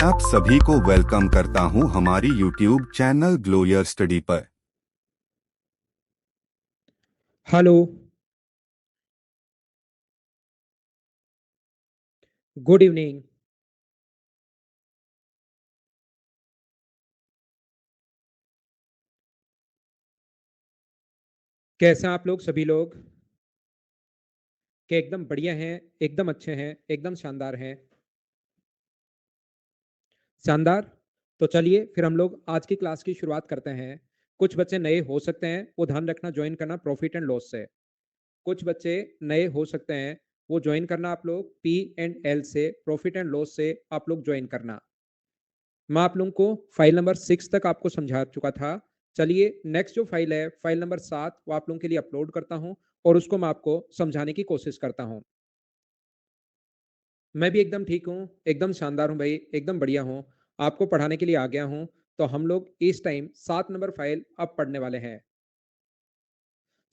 आप सभी को वेलकम करता हूं हमारी यूट्यूब चैनल ग्लोयर स्टडी पर। Hello, good evening. कैसे हैं आप लोग सभी लोग? क्या एकदम बढ़िया हैं, एकदम अच्छे हैं, एकदम शानदार हैं? शानदार। तो चलिए फिर हम लोग आज की क्लास की शुरुआत करते हैं। कुछ बच्चे नए हो सकते हैं, वो ध्यान रखना ज्वाइन करना प्रॉफिट एंड लॉस से। कुछ बच्चे नए हो सकते हैं, वो ज्वाइन करना आप लोग पी एंड एल से, प्रॉफिट एंड लॉस से आप लोग ज्वाइन करना। मैं आप लोगों को फाइल नंबर 6 तक आपको समझा चुका था। चलिए नेक्स्ट जो फाइल है, फाइल नंबर 7, वो आप लोगों के लिए अपलोड करता हूं और उसको मैं आपको समझाने की कोशिश करता हूं। मैं भी एकदम ठीक हूं, एकदम शानदार हूं भाई, एकदम बढ़िया हूं। आपको पढ़ाने के लिए आ गया हूं। तो हम लोग इस टाइम 7 नंबर फाइल अब पढ़ने वाले हैं।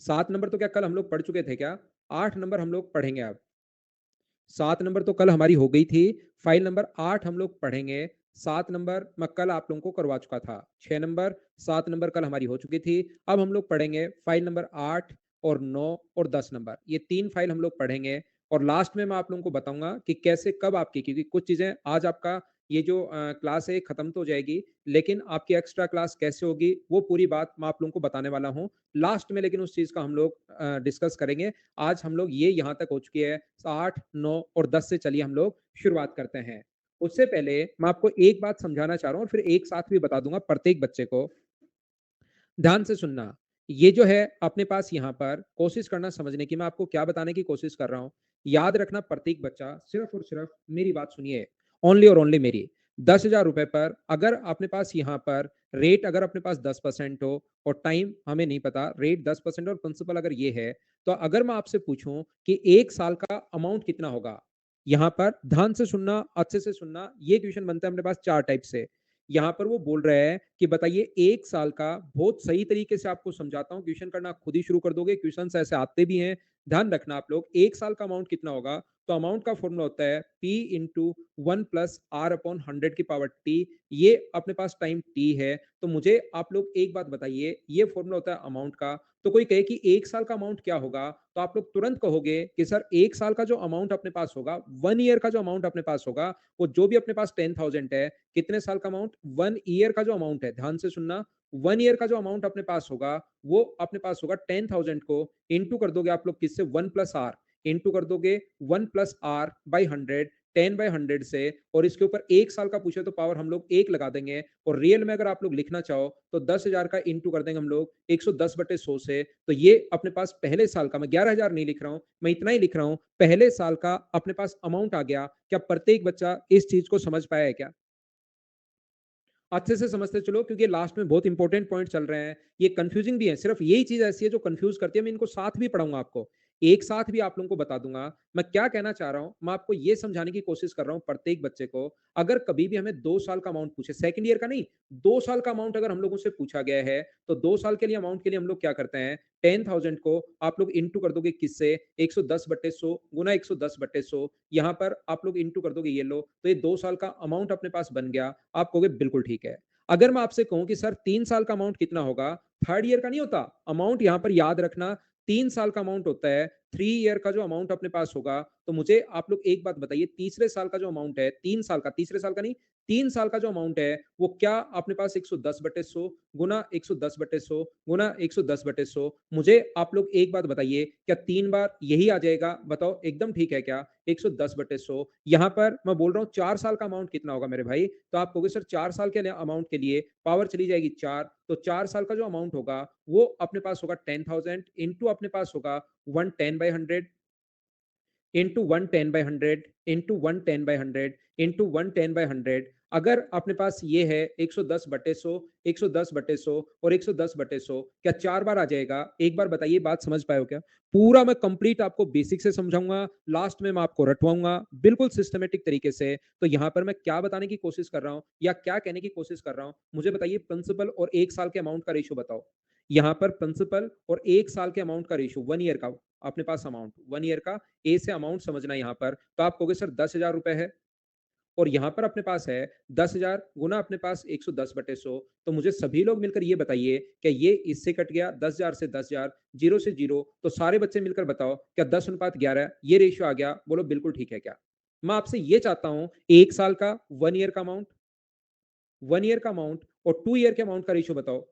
7 नंबर तो क्या कल हम लोग पढ़ चुके थे क्या? 8 नंबर हम लोग पढ़ेंगे अब। 7 नंबर तो कल हमारी हो गई थी। फाइल नंबर 8 हम लोग पढ़ेंगे। 7 नंबर मैं कल आप लोगों को करवा चुका था। 6 नंबर, 7 नंबर कल हमारी हो चुकी थी। अब हम लोग पढ़ेंगे फाइल नंबर 8 और 9 और 10 नंबर। ये 3 फाइल हम लोग पढ़ेंगे और लास्ट में मैं आप लोगों को बताऊंगा कि कैसे कब आपकी, क्योंकि कुछ चीजें आज आपका ये जो क्लास है खत्म तो हो जाएगी, लेकिन आपकी एक्स्ट्रा क्लास कैसे होगी वो पूरी बात मैं आप लोगों को बताने वाला हूँ लास्ट में। लेकिन उस चीज का हम लोग डिस्कस करेंगे। आज हम लोग ये यहाँ तक हो चुकी है। 8, 9 और 10 से चलिए हम लोग शुरुआत करते हैं। उससे पहले मैं आपको एक बात समझाना चाह रहा हूँ और फिर एक साथ भी बता दूंगा प्रत्येक बच्चे को। ध्यान से सुनना। ये जो है अपने पास यहाँ पर कोशिश करना समझने की, मैं आपको क्या बताने की कोशिश कर रहा हूँ। याद रखना प्रत्येक बच्चा, सिर्फ और सिर्फ मेरी बात सुनिए, ओनली और ओनली मेरी। 10,000 रुपए पर अगर अपने पास यहाँ पर रेट, अगर अपने पास 10% हो और टाइम हमें नहीं पता, रेट 10% और प्रिंसिपल अगर ये है, तो अगर मैं आपसे पूछूं कि एक साल का अमाउंट कितना होगा, यहाँ पर ध्यान से सुनना, अच्छे से सुनना। ये क्वेश्चन बनता है अपने पास 4 टाइप से। यहाँ पर वो बोल रहे हैं कि बताइए एक साल का, बहुत सही तरीके से आपको समझाता हूं, क्वेश्चन करना खुद ही शुरू कर दोगे, क्वेश्चन ऐसे आते भी हैं। ध्यान रखना आप लोग, एक साल का अमाउंट कितना होगा। तो अमाउंट का फॉर्मूला होता है P इंटू 1+R/100 ये अपने पास टाइम टी है। तो मुझे आप लोग एक बात बताइए, ये फॉर्मूला होता है अमाउंट का। तो कोई कहे कि एक साल का अमाउंट क्या होगा, तो आप लोग तुरंत कहोगे कि सर एक साल का जो अमाउंट अपने पास होगा, 1 ईयर का जो अमाउंट अपने पास होगा, वो जो भी अपने पास 10,000 है, कितने साल का अमाउंट, 1 ईयर का जो अमाउंट है, ध्यान से सुनना, 1 ईयर का जो अमाउंट अपने पास होगा, वो अपने पास होगा 10,000 को इंटू कर दोगे आप लोग किससे, 1+R इंटू कर दोगे 1+R/100, 10/100 से, और इसके ऊपर एक साल का पूछे तो पावर हम लोग 1 लगा देंगे। और रियल में अगर आप लोग लिखना चाहो तो 10,000 का इंटू कर देंगे हम लोग 110/100 से। तो ये अपने पास पहले साल का, मैं 11,000 नहीं लिख रहा हूं, मैं इतना ही लिख रहा हूं, पहले साल का अपने पास अमाउंट आ गया। क्या प्रत्येक बच्चा इस चीज को समझ पाया है क्या? अच्छे से समझते चलो, क्योंकि लास्ट में बहुत इंपॉर्टेंट पॉइंट चल रहे हैं। ये कंफ्यूजिंग भी है, सिर्फ यही चीज ऐसी है जो कंफ्यूज करती है। मैं इनको साथ भी पढ़ाऊंगा आपको, एक साथ भी आप लोगों को बता दूंगा। मैं क्या कहना चाह रहा हूं, मैं आपको ये समझाने की कोशिश कर रहा हूं प्रत्येक बच्चे को। अगर कभी भी हमें 2 साल का अमाउंट पूछे, सेकंड ईयर का नहीं, 2 साल का अमाउंट अगर हम लोगों से पूछा गया है, तो 2 साल के लिए अमाउंट के लिए हम लोग क्या करते हैं, 10,000 को आप लोग इंटू कर दोगे किससे, 110/100 गुना 110/100। यहाँ पर आप लोग इंटू कर दोगे, ये लो, तो ये 2 साल का अमाउंट अपने पास बन गया। आप कहोगे बिल्कुल ठीक है। अगर मैं आपसे कहूं कि सर 3 साल का अमाउंट कितना होगा, थर्ड ईयर का नहीं होता अमाउंट, यहां पर याद रखना 3 साल का अमाउंट होता है। 3 ईयर का जो अमाउंट अपने पास होगा, तो मुझे आप लोग एक बात बताइए, तीसरे साल का जो अमाउंट है, 3 साल का, तीसरे साल का नहीं, 3 साल का जो अमाउंट है, वो क्या अपने पास 110/100 गुना 110/100 गुना 110/100। मुझे आप लोग एक बात बताइए, क्या 3 बार यही आ जाएगा, बताओ एकदम ठीक है क्या? 110/100। यहां पर मैं बोल रहा हूं 4 साल का अमाउंट कितना होगा मेरे भाई, तो आप कहोगे सर 4 साल के अमाउंट के लिए पावर चली जाएगी 4, तो 4 साल का जो अमाउंट होगा वो अपने पास होगा 10,000 इंटू अपने पास होगा 110/100 इंटू 110/100 इंटू 110/100 इंटू 110/100। अगर अपने पास ये है 110/100, 110/100 और 110/100, क्या 4 बार आ जाएगा? एक बार बताइए, बात समझ पाए हो क्या? पूरा मैं कंप्लीट आपको बेसिक से समझाऊंगा, लास्ट में मैं आपको रटवाऊंगा बिल्कुल सिस्टमेटिक तरीके से। तो यहां पर मैं क्या बताने की कोशिश कर रहा हूं या क्या कहने की कोशिश कर रहा हूं, मुझे बताइए। प्रिंसिपल और एक साल के अमाउंट का रेशियो बताओ। यहां पर प्रिंसिपल और एक साल के अमाउंट का रेशियो, 1 ईयर का अपने पास अमाउंट, 1 ईयर का, ए से अमाउंट समझना। यहां पर तो आप कहोगे सर 10,000 रुपए है, और यहाँ पर अपने पास है 10,000 गुना अपने पास 110/100। तो मुझे सभी लोग मिलकर ये बताइए, क्या ये इससे कट गया 10,000 से 10,000, 0 से 0, तो सारे बच्चे मिलकर बताओ क्या 10:11 ये रेशियो आ गया? बोलो बिल्कुल ठीक है क्या? मैं आपसे ये चाहता हूँ 1 साल का 1 ईयर का अमाउंट, 1 ईयर का अमाउंट और 2 ईयर के अमाउंट का रेशियो बताओ।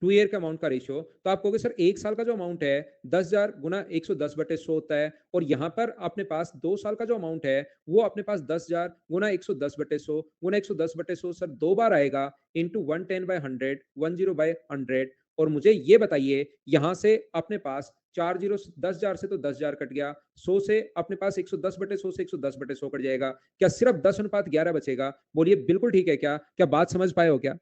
2 ईयर के अमाउंट का रेशियो, तो आप कहोगे सर 1 साल का जो अमाउंट है 10,000 गुना 110/100 होता है और यहाँ पर अपने पास 2 साल का जो अमाउंट है वो अपने पास 10,000 गुना 110/100 गुना 110/100 सर 2 बार आएगा इंटू 110/100 10/100। और मुझे ये बताइए यहाँ से अपने पास 4 जीरो 10,000 से तो 10,000 कट गया, 100 से अपने पास 110/100 से 110/100 कट जाएगा। क्या सिर्फ 10:11 बचेगा? बोलिए बिल्कुल ठीक है क्या? क्या बात समझ पाए हो क्या?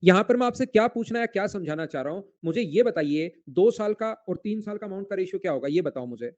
यहाँ पर मैं आपसे क्या पूछना है, क्या समझाना चाह रहा हूँ, मुझे ये बताइए 2 साल का और 3 साल का अमाउंट का रेशियो क्या होगा? ये बताओ मुझे।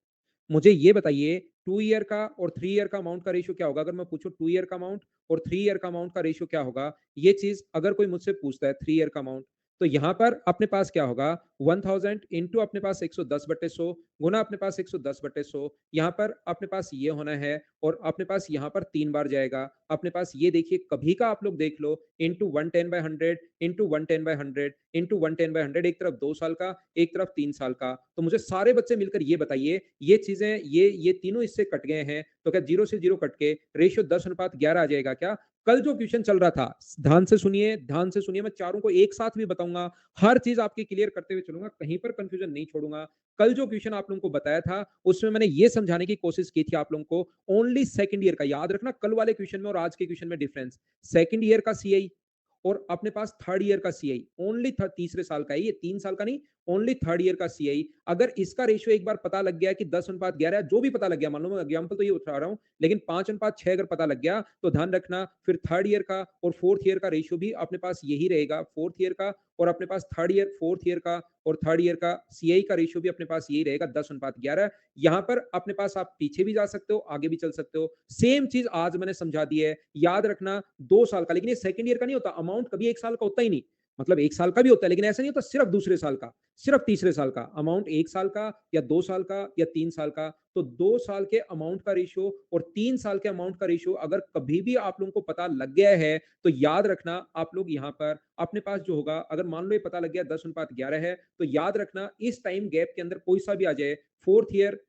मुझे ये बताइए 2 ईयर का और 3 ईयर का अमाउंट का रेशियो क्या होगा? अगर मैं पूछूँ 2 ईयर का अमाउंट और 3 ईयर का अमाउंट का रेशियो क्या होगा? ये चीज़ अगर कोई मुझसे पूछता है 3 ईयर का अमाउंट, तो यहाँ पर अपने पास क्या होगा 1000 इंटू अपने पास 110/100 गुना अपने पास 110/100। यहाँ पर अपने पास ये होना है और अपने पास यहाँ पर 3 बार जाएगा। अपने पास ये देखिए कभी का आप लोग देख लो इंटू 110/100 इंटू 110/100 इंटू 110/100, एक तरफ 2 साल का, एक तरफ 3 साल का। तो मुझे सारे बच्चे मिलकर ये बताइए, ये चीज़ें ये तीनों इससे कट गए हैं, तो क्या 0 से 0 कट के रेशियो 10:11 आ जाएगा क्या? कल जो क्वेश्चन चल रहा था, ध्यान से सुनिए, मैं चारों को एक साथ भी बताऊँगा, हर चीज़ आपकी क्लियर करते हुए चलूँगा, कहीं पर कन्फ्यूजन नहीं छोड़ूँगा। कल जो क्वेश्चन आप लोगों को बताया था, उसमें मैंने ये समझाने की कोशिश की थी आप लोगों को, ओनली सेकंड ईयर का, याद रखना कल वाले क्वेश्चन में और आज के क्वेश्चन में डिफरेंस। सेकंड ईयर का सीआई और अपने पास थर्ड ईयर का सीआई, ओनली तीसरे साल का है ये, 3 साल का नहीं, ओनली थर्ड ईयर का सीआई। अगर इसका रेशियो एक बार पता लग गया कि 10:11 जो भी पता लग गया, मान लो मैं एग्जांपल तो ये उठा रहा हूं, लेकिन 5:6 अगर पता लग गया तो ध्यान रखना फिर थर्ड ईयर का और फोर्थ ईयर का रेशियो भी अपने पास यही रहेगा, फोर्थ ईयर का और अपने पास थर्ड ईयर, फोर्थ ईयर का और थर्ड ईयर का सीआई का रेशियो भी अपने पास यही रहेगा 10:11। यहाँ पर अपने पास आप पीछे भी जा सकते हो, आगे भी चल सकते हो, सेम चीज आज मैंने समझा दी है। याद रखना 2 साल का, लेकिन ये सेकंड ईयर का नहीं होता, अमाउंट कभी 1 साल का होता ही नहीं, मतलब 1 साल का भी होता है लेकिन ऐसा नहीं होता सिर्फ दूसरे साल का, सिर्फ तीसरे साल का अमाउंट, 1 साल का या 2 साल का या 3 साल का। तो 2 साल के अमाउंट का रेशियो और 3 साल के अमाउंट का रेशियो अगर कभी भी आप लोगों को पता लग गया है, तो याद रखना आप लोग यहाँ पर अपने पास जो होगा, अगर मान लो ये पता लग गया 10:11 है, तो याद रखना इस टाइम गैप के अंदर कोई सा भी आ जाए, फोर्थ ईयर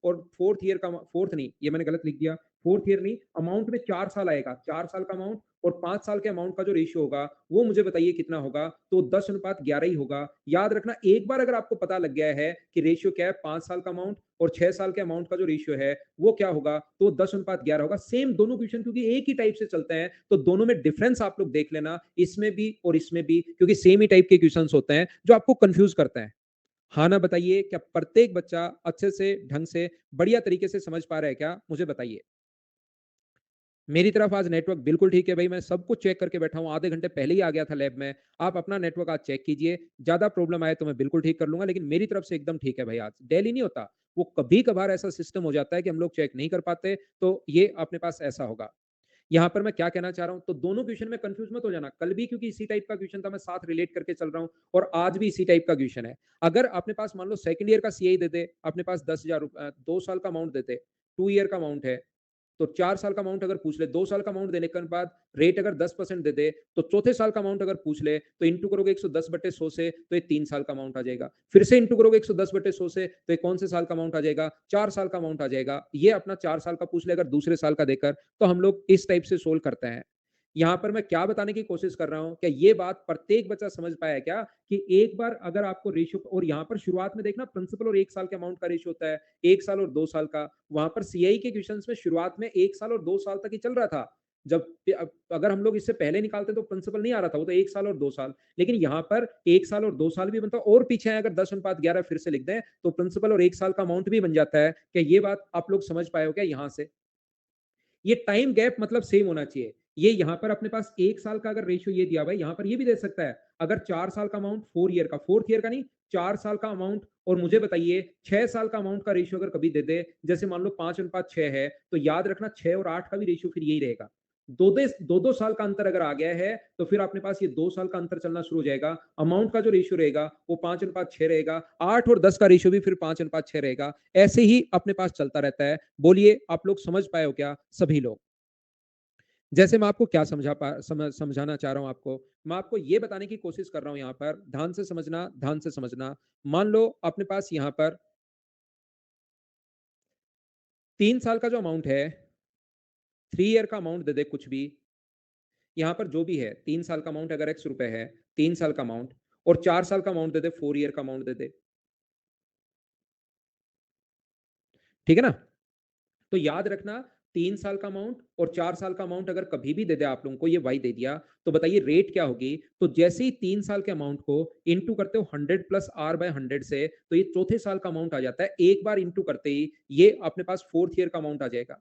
का, फोर्थ नहीं, ये मैंने गलत लिख दिया, फोर्थ ईयर नहीं, अमाउंट में 4 साल आएगा, 4 साल का अमाउंट और 5 साल के अमाउंट का जो रेशियो होगा, वो मुझे बताइए कितना होगा? तो 10:11 ही होगा। याद रखना एक बार अगर आपको पता लग गया है कि रेशियो क्या है, 5 साल का अमाउंट और 6 साल के अमाउंट का जो रेशियो है, वो क्या होगा? तो 10:11 होगा। सेम दोनों क्वेश्चन क्योंकि एक ही टाइप से चलते हैं, तो दोनों में डिफरेंस आप लोग देख लेना, इसमें भी और इसमें भी, क्योंकि सेम ही टाइप के क्वेश्चंस होते हैं, जो आपको कन्फ्यूज़ करते हैं। हाँ, ना बताइए, क्या प्रत्येक बच्चा अच्छे से, ढंग से, बढ़िया तरीके से समझ पा रहा है क्या? मुझे बताइए। मेरी तरफ आज नेटवर्क बिल्कुल ठीक है भाई, मैं सब कुछ चेक करके बैठा हूँ, आधे घंटे पहले ही आ गया था लैब में। आप अपना नेटवर्क आज चेक कीजिए, ज़्यादा प्रॉब्लम आए तो मैं बिल्कुल ठीक कर लूँगा, लेकिन मेरी तरफ से एकदम ठीक है भाई आज। डेली नहीं होता, वो कभी-कभार ऐसा सिस्टम हो जाता है कि हम लोग चेक नहीं कर पाते, तो ये अपने पास ऐसा होगा। यहाँ पर मैं क्या कहना चाह रहा हूँ, तो दोनों क्वेश्चन में कन्फ्यूज़ मत हो जाना। कल भी क्योंकि इसी टाइप का क्वेश्चन था, मैं साथ रिलेट करके चल रहा हूँ और आज भी इसी टाइप का क्वेश्चन है। अगर अपने पास मान लो सेकंड ईयर का सीआई दे दे, अपने पास 10,000 2 साल का अमाउंट देते, 2 ईयर का अमाउंट है, तो 4 साल का अमाउंट अगर पूछ ले, 2 साल का अमाउंट देने के बाद रेट अगर 10% दे दे, तो चौथे साल का अमाउंट अगर पूछ ले, तो इंटू करोगे 110/100 से, तो ये 3 साल का अमाउंट आ जाएगा। फिर से इंटू करोगे 110/100 से, तो ये कौन से साल का अमाउंट आ जाएगा? 4 साल का अमाउंट आ जाएगा। ये अपना 4 साल का पूछ ले अगर दूसरे साल का देकर, तो हम लोग इस टाइप से सोल्व करते हैं। यहाँ पर मैं क्या बताने की कोशिश कर रहा हूँ, क्या ये बात प्रत्येक बच्चा समझ पाया है क्या? कि एक बार अगर आपको रेशियो, और यहाँ पर शुरुआत में देखना प्रिंसिपल और 1 साल के अमाउंट का रेशियो होता है, 1 साल और 2 साल का। वहाँ पर सीआई के क्वेश्चंस में शुरुआत में 1 साल और 2 साल तक ही चल रहा था। जब अगर हम लोग इससे पहले निकालते तो प्रिंसिपल नहीं आ रहा था, वो तो 1 साल और 2 साल। लेकिन यहाँ पर 1 साल और 2 साल भी बनता है और पीछे अगर 10:11 फिर से लिख दें, तो प्रिंसिपल और 1 साल का अमाउंट भी बन जाता है। क्या ये बात आप लोग समझ पाए हो क्या यहाँ से? ये टाइम गैप मतलब सेम होना चाहिए। ये यहाँ पर अपने पास 1 साल का अगर रेशियो ये दिया हुआ है, यहाँ पर ये भी दे सकता है। अगर 4 साल का अमाउंट 4 ईयर का, 4th ईयर का नहीं, 4 साल का अमाउंट, और मुझे बताइए 6 साल का अमाउंट का रेशियो अगर कभी दे दे, जैसे मान लो 5:6 है, तो याद रखना 6 और 8 का भी रेशियो फिर यही रहेगा। दो-दो साल का अंतर अगर आ गया है, तो फिर अपने पास ये 2 साल का अंतर चलना शुरू हो जाएगा। अमाउंट का जो रेशियो रहेगा, वो 5:6 रहेगा। 8 और 10 का रेशियो भी फिर 5:6 रहेगा। ऐसे ही अपने पास चलता रहता है। बोलिए, आप लोग समझ पाए हो क्या? सभी लोग। जैसे मैं आपको क्या समझाना चाह रहा हूँ आपको, मैं आपको ये बताने की कोशिश कर रहा हूँ यहाँ पर, ध्यान से समझना, ध्यान से समझना। मान लो अपने पास यहाँ पर 3 साल का जो अमाउंट है, 3 ईयर का अमाउंट दे दे कुछ भी, यहाँ पर जो भी है 3 साल का अमाउंट अगर ₹X है, 3 साल का अमाउंट और 4 साल का अमाउंट दे दे, 4 ईयर का अमाउंट दे दे। ठीक है ना? तो याद रखना 3 साल का अमाउंट और 4 साल का अमाउंट अगर कभी भी दे दे आप लोगों को, ये वाई दे दिया, तो बताइए रेट क्या होगी? तो जैसे ही 3 साल के अमाउंट को इंटू करते हो 100 प्लस आर बाय 100 से, तो ये चौथे साल का अमाउंट आ जाता है। एक बार इंटू करते ही ये अपने पास 4th ईयर का अमाउंट आ जाएगा।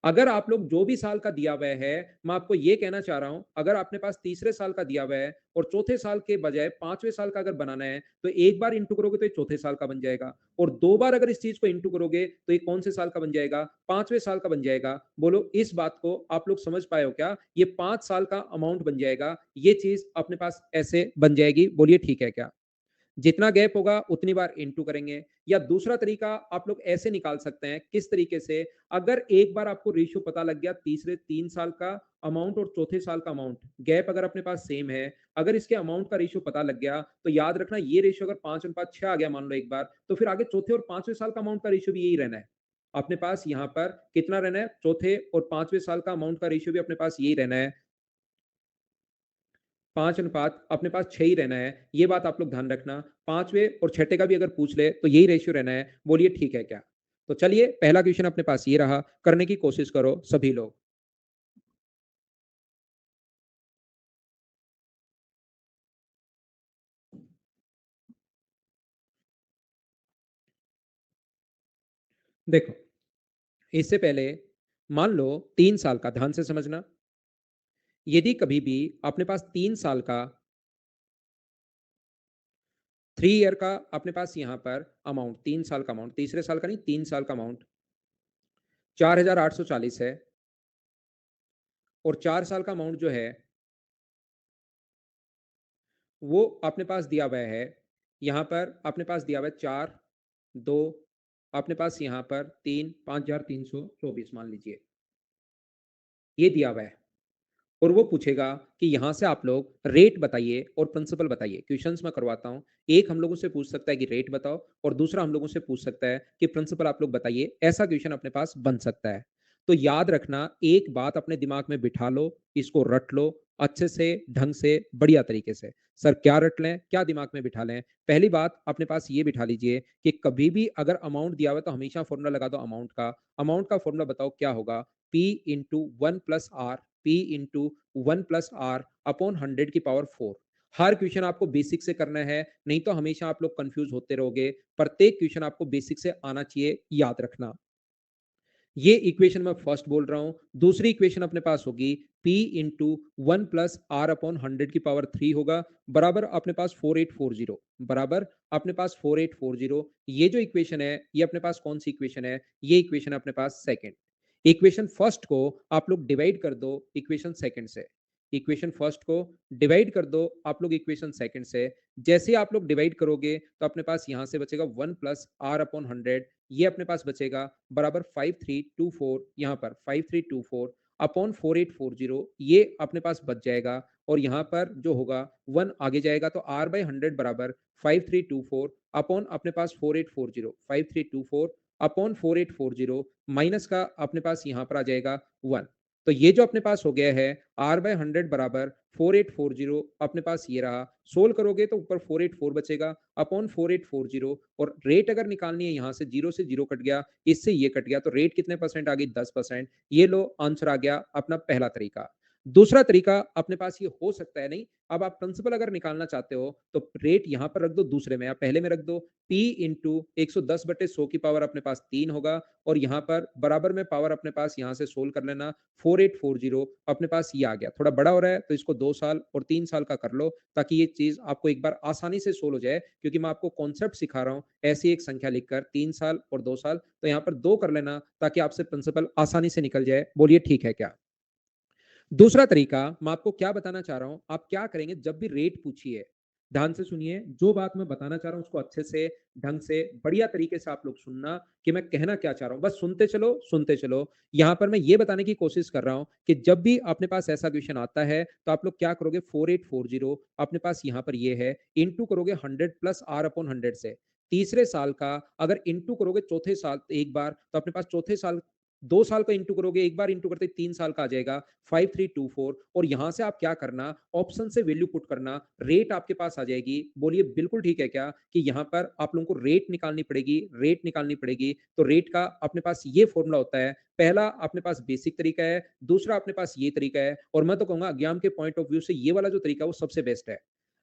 अगर आप लोग जो भी साल का दिया हुआ है, मैं आपको ये कहना चाह रहा हूं, अगर आपने पास तीसरे साल का दिया हुआ है और चौथे साल के बजाय 5वें साल का अगर बनाना है, तो एक बार इंटू करोगे तो ये चौथे साल का बन जाएगा और 2 बार अगर इस चीज को इंटू करोगे तो ये कौन से साल का बन जाएगा? 5वें साल का बन जाएगा। बोलो, इस बात को आप लोग समझ पाए हो क्या? ये 5 साल का अमाउंट बन जाएगा। ये चीज अपने पास ऐसे बन जाएगी। बोलिए ठीक है क्या? जितना गैप होगा उतनी बार इनटू करेंगे। या दूसरा तरीका आप लोग ऐसे निकाल सकते हैं, किस तरीके से? अगर एक बार आपको रेशियो पता लग गया, तीसरे 3 साल का अमाउंट और चौथे साल का अमाउंट, गैप अगर अपने पास सेम है, अगर इसके अमाउंट का रेशियो पता लग गया, तो याद रखना ये रेशियो अगर 5:6 आ गया मान लो एक बार, तो फिर आगे चौथे और 5वें साल का अमाउंट का रेशियो भी यही रहना है। अपने पास यहाँ पर कितना रहना है? चौथे और 5वें साल का अमाउंट का रेशियो भी अपने पास यही रहना है। 5 अनुपात अपने पास 6 ही रहना है, ये बात आप लोग ध्यान रखना। 5वें और छठे का भी अगर पूछ ले, तो यही रेशियो रहना है। बोलिए ठीक है क्या? तो चलिए, पहला क्वेश्चन अपने पास ये रहा, करने की कोशिश करो सभी लोग। देखो, इससे पहले मान लो 3 साल का, ध्यान से समझना, यदि कभी भी अपने पास 3 साल का 3 ईयर का अपने पास यहाँ पर अमाउंट, 3 साल का अमाउंट, तीसरे साल का नहीं, 3 साल का अमाउंट 4,840 है और 4 साल का अमाउंट जो है वो अपने पास दिया हुआ है, यहाँ पर अपने पास दिया हुआ है 4, 2, अपने पास यहाँ पर 3, 5,324 मान लीजिए, ये दिया हुआ है। और वो पूछेगा कि यहाँ से आप लोग रेट बताइए और प्रिंसिपल बताइए। क्वेश्चंस मैं करवाता हूँ। एक हम लोगों से पूछ सकता है कि रेट बताओ और दूसरा हम लोगों से पूछ सकता है कि प्रिंसिपल आप लोग बताइए। ऐसा क्वेश्चन अपने पास बन सकता है। तो याद रखना, एक बात अपने दिमाग में बिठा लो, इसको रट लो अच्छे से, ढंग से, बढ़िया तरीके से। सर क्या रट लें, क्या दिमाग में बिठा लें? पहली बात अपने पास ये बिठा लीजिए कि कभी भी अगर अमाउंट दिया हुआ है तो हमेशा फॉर्मूला लगा दो अमाउंट का। अमाउंट का फॉर्मूला बताओ क्या होगा? P into 1+R, P into 1+R upon 100 की पावर 4। हर क्वेश्चन आपको बेसिक से करना है, नहीं तो हमेशा आप लोग कंफ्यूज होते रहोगे। प्रत्येक क्वेश्चन आपको बेसिक से आना चाहिए, याद रखना। ये इक्वेशन मैं फर्स्ट बोल रहा हूं। दूसरी इक्वेशन अपने पास होगी P इंटू 1+R अपॉन 100 की पावर 3 होगा, बराबर अपने पास 4840, बराबर अपने पास 4840। ये जो इक्वेशन है, ये अपने पास कौन सी इक्वेशन है? ये इक्वेशन है अपने पास सेकंड। इक्वेशन फर्स्ट को आप लोग डिवाइड कर दो इक्वेशन सेकंड से। इक्वेशन फर्स्ट को डिवाइड कर दो आप लोग इक्वेशन सेकंड से। जैसे आप लोग डिवाइड करोगे तो अपने पास यहां से बचेगा 1+R अपॉन 100, ये अपने पास बचेगा बराबर 5324, यहाँ पर 5324 अपॉन 4840, ये अपने पास बच जाएगा। और यहाँ पर जो होगा 1 आगे जाएगा, तो R/100 बराबर 5324 अपॉन अपने पास 4840, 5324 अपॉन 4840 माइनस का अपने पास यहाँ पर आ जाएगा 1। तो ये जो अपने पास हो गया है R/100 बराबर 4840, अपने पास ये रहा। सोल्व करोगे तो ऊपर 484 बचेगा अपॉन 4840, और रेट अगर निकालनी है, यहाँ से जीरो से जीरो कट गया, इससे ये कट गया, तो रेट कितने परसेंट आ गई? 10%। ये लो आंसर आ गया अपना पहला तरीका। दूसरा तरीका अपने पास ये हो सकता है, नहीं, अब आप प्रिंसिपल अगर निकालना चाहते हो तो रेट यहां पर रख दो, दूसरे में या पहले में रख दो। P इंटू 110/100 की पावर अपने पास 3 होगा, और यहाँ पर बराबर में पावर अपने पास यहाँ से सोल्व कर लेना। 4840 अपने पास ये आ गया। थोड़ा बड़ा हो रहा है तो इसको 2 साल और 3 साल का कर लो, ताकि ये चीज आपको एक बार आसानी से सोल्व हो जाए, क्योंकि मैं आपको कॉन्सेप्ट सिखा रहा हूँ। ऐसी एक संख्या लिखकर 3 साल और 2 साल, तो यहाँ पर 2 कर लेना ताकि आपसे प्रिंसिपल आसानी से निकल जाए। बोलिए ठीक है क्या? दूसरा तरीका मैं आपको क्या बताना चाह रहा हूँ, आप क्या करेंगे जब भी रेट पूछिए, ध्यान से सुनिए, जो बात मैं बताना चाह रहा हूँ उसको अच्छे से, ढंग से, बढ़िया तरीके से आप लोग सुनना कि मैं कहना क्या चाह रहा हूँ। बस सुनते चलो, सुनते चलो। यहाँ पर मैं ये बताने की कोशिश कर रहा हूँ कि जब भी अपने पास ऐसा क्वेश्चन आता है, तो आप लोग क्या करोगे 4840 अपने पास यहाँ पर ये है, इंटू करोगे 100 प्लस आर अपॉन 100 से। तीसरे साल का अगर इंटू करोगे चौथे साल एक बार, तो अपने पास चौथे साल 2 साल का इंटू करोगे, एक बार इंटू करते 3 साल का आ जाएगा 5324 और यहां से आप क्या करना, ऑप्शन से वैल्यू पुट करना, रेट आपके पास आ जाएगी। बोलिए बिल्कुल ठीक है क्या कि यहां पर आप लोगों को रेट निकालनी पड़ेगी, रेट निकालनी पड़ेगी। तो रेट का अपने पास ये फॉर्मूला होता है, पहला अपने पास बेसिक तरीका है, दूसरा अपने पास ये तरीका है और मैं तो कहूंगा अज्ञान के पॉइंट ऑफ व्यू से ये वाला जो तरीका है वो सबसे बेस्ट है।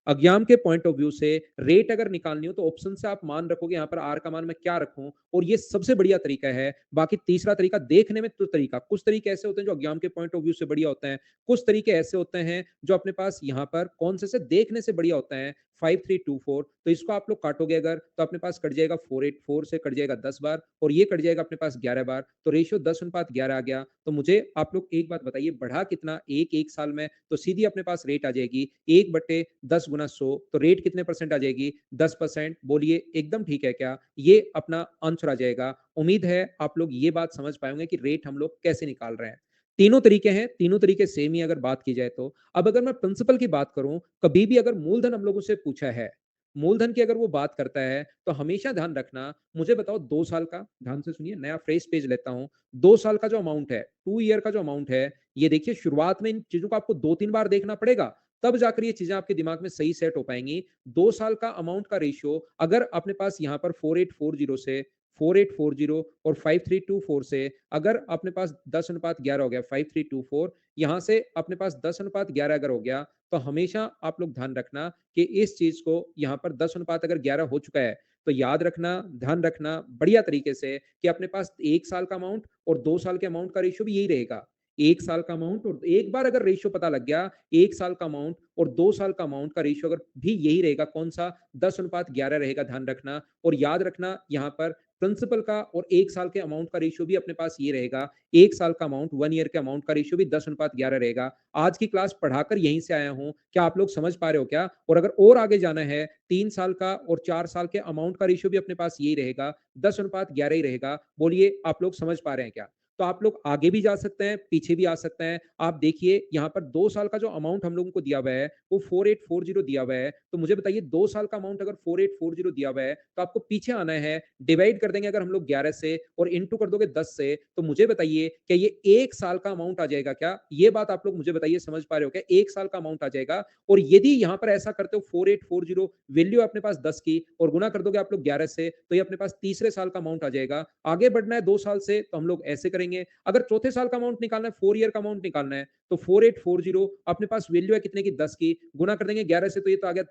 अज्ञान के पॉइंट ऑफ व्यू से रेट अगर निकालनी हो तो ऑप्शन से आप मान रखोगे, यहाँ पर आर का मान मैं क्या रखूं, और ये सबसे बढ़िया तरीका है। बाकी तीसरा तरीका देखने में, तो तरीका कुछ तरीके ऐसे होते हैं जो अज्ञान के पॉइंट ऑफ व्यू से बढ़िया होते हैं, कुछ तरीके ऐसे होते हैं जो अपने पास यहाँ पर कौन से देखने से बढ़िया होते हैं। 5324 तो इसको आप लोग काटोगे अगर, तो अपने पास कट जाएगा 484 से कट जाएगा 10 बार और ये कट जाएगा अपने पास 11 बार, तो रेशियो 10:11 आ गया। तो मुझे आप लोग एक बात बताइए, बढ़ा कितना एक साल में, तो सीधी अपने पास रेट आ जाएगी 1/10 गुना 100, तो रेट कितने परसेंट आ जाएगी 10%। बोलिए एकदम ठीक है क्या, ये अपना आंसर आ जाएगा। उम्मीद है आप लोग ये बात समझ पाएंगे कि रेट हम लोग कैसे निकाल रहे हैं। तीनों तरीके हैं, तीनों तरीके सेम ही अगर बात की जाए तो। अब अगर मैं प्रिंसिपल की बात करूं, कभी भी अगर मूलधन हम लोगों से पूछा है, मूलधन की अगर वो बात करता है, तो हमेशा ध्यान रखना, मुझे बताओ 2 साल का, ध्यान से सुनिए, नया फ्रेश पेज लेता हूं। 2 साल का जो अमाउंट है, 2 ईयर का जो अमाउंट है, ये देखिए शुरुआत में इन चीजों को आपको 2-3 बार देखना पड़ेगा, तब जाकर ये चीजें आपके दिमाग में सही सेट हो पाएंगी। 2 साल का अमाउंट का रेशियो अगर अपने पास यहाँ पर 4840 से 4840 और 5324 से अगर अपने पास 10:11 हो गया, 5324 यहां से अपने पास 10:11 अगर हो गया, तो हमेशा आप लोग ध्यान रखना कि इस चीज को यहाँ पर 10:11 हो चुका है, तो याद रखना, ध्यान रखना बढ़िया तरीके से कि अपने पास 1 साल का अमाउंट और 2 साल के अमाउंट का रेशियो भी यही रहेगा। 1 साल का अमाउंट और एक बार अगर रेशियो पता लग गया, 1 साल का अमाउंट और 2 साल का अमाउंट का रेशियो अगर भी यही रहेगा, कौन सा 10:11 रहेगा, ध्यान रखना। और याद रखना यहाँ पर प्रिंसिपल का और 1 साल के अमाउंट का रेशियो भी अपने पास ये रहेगा, 1 साल का अमाउंट 1 ईयर के अमाउंट का रेशियो भी 10:11 रहेगा। आज की क्लास पढ़ाकर यहीं से आया हूं, क्या आप लोग समझ पा रहे हो क्या? और अगर और आगे जाना है, 3 साल का और 4 साल के अमाउंट का रेशियो भी अपने पास यही रहेगा, 10:11 ही रहेगा। बोलिए आप लोग समझ पा रहे हैं क्या? तो आप लोग आगे भी जा सकते हैं, पीछे भी आ सकते हैं। आप देखिए यहाँ पर 2 साल का जो अमाउंट हम लोगों को दिया हुआ है, वो 4840 दिया हुआ है। तो मुझे बताइए 2 साल का अमाउंट अगर 4840 दिया हुआ है, तो आपको पीछे आना है, डिवाइड कर देंगे अगर हम लोग 11 से और इंटू कर दोगे 10 से, तो मुझे बताइए क्या ये 1 साल का अमाउंट आ जाएगा क्या? ये बात आप लोग मुझे बताइए, समझ पा रहे हो क्या? 1 साल का अमाउंट आ जाएगा। और यदि यहाँ पर ऐसा करते हो 4840 वैल्यू अपने पास 10 की और गुना कर दोगे आप लोग 11 से, तो ये अपने पास तीसरे साल का अमाउंट आ जाएगा। आगे बढ़ना है 2 साल से, तो हम लोग ऐसे करेंगे। अगर चौथे साल का अमाउंट निकालना है, 4 ईयर का अमाउंट निकालना है, तो 4840 अपने पास वैल्यू है कितने की 10 की, गुना कर देंगे 11 से, तो ये तो आ गया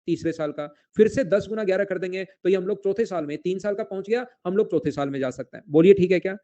तीसरे साल का। फिर से 10 गुना 11 कर देंगे, तो ये हम लोग चौथे साल में, 3 साल का पहुंच गया, हम लोग चौथे साल में जा सकते हैं। बोलिए ठीक है क्या?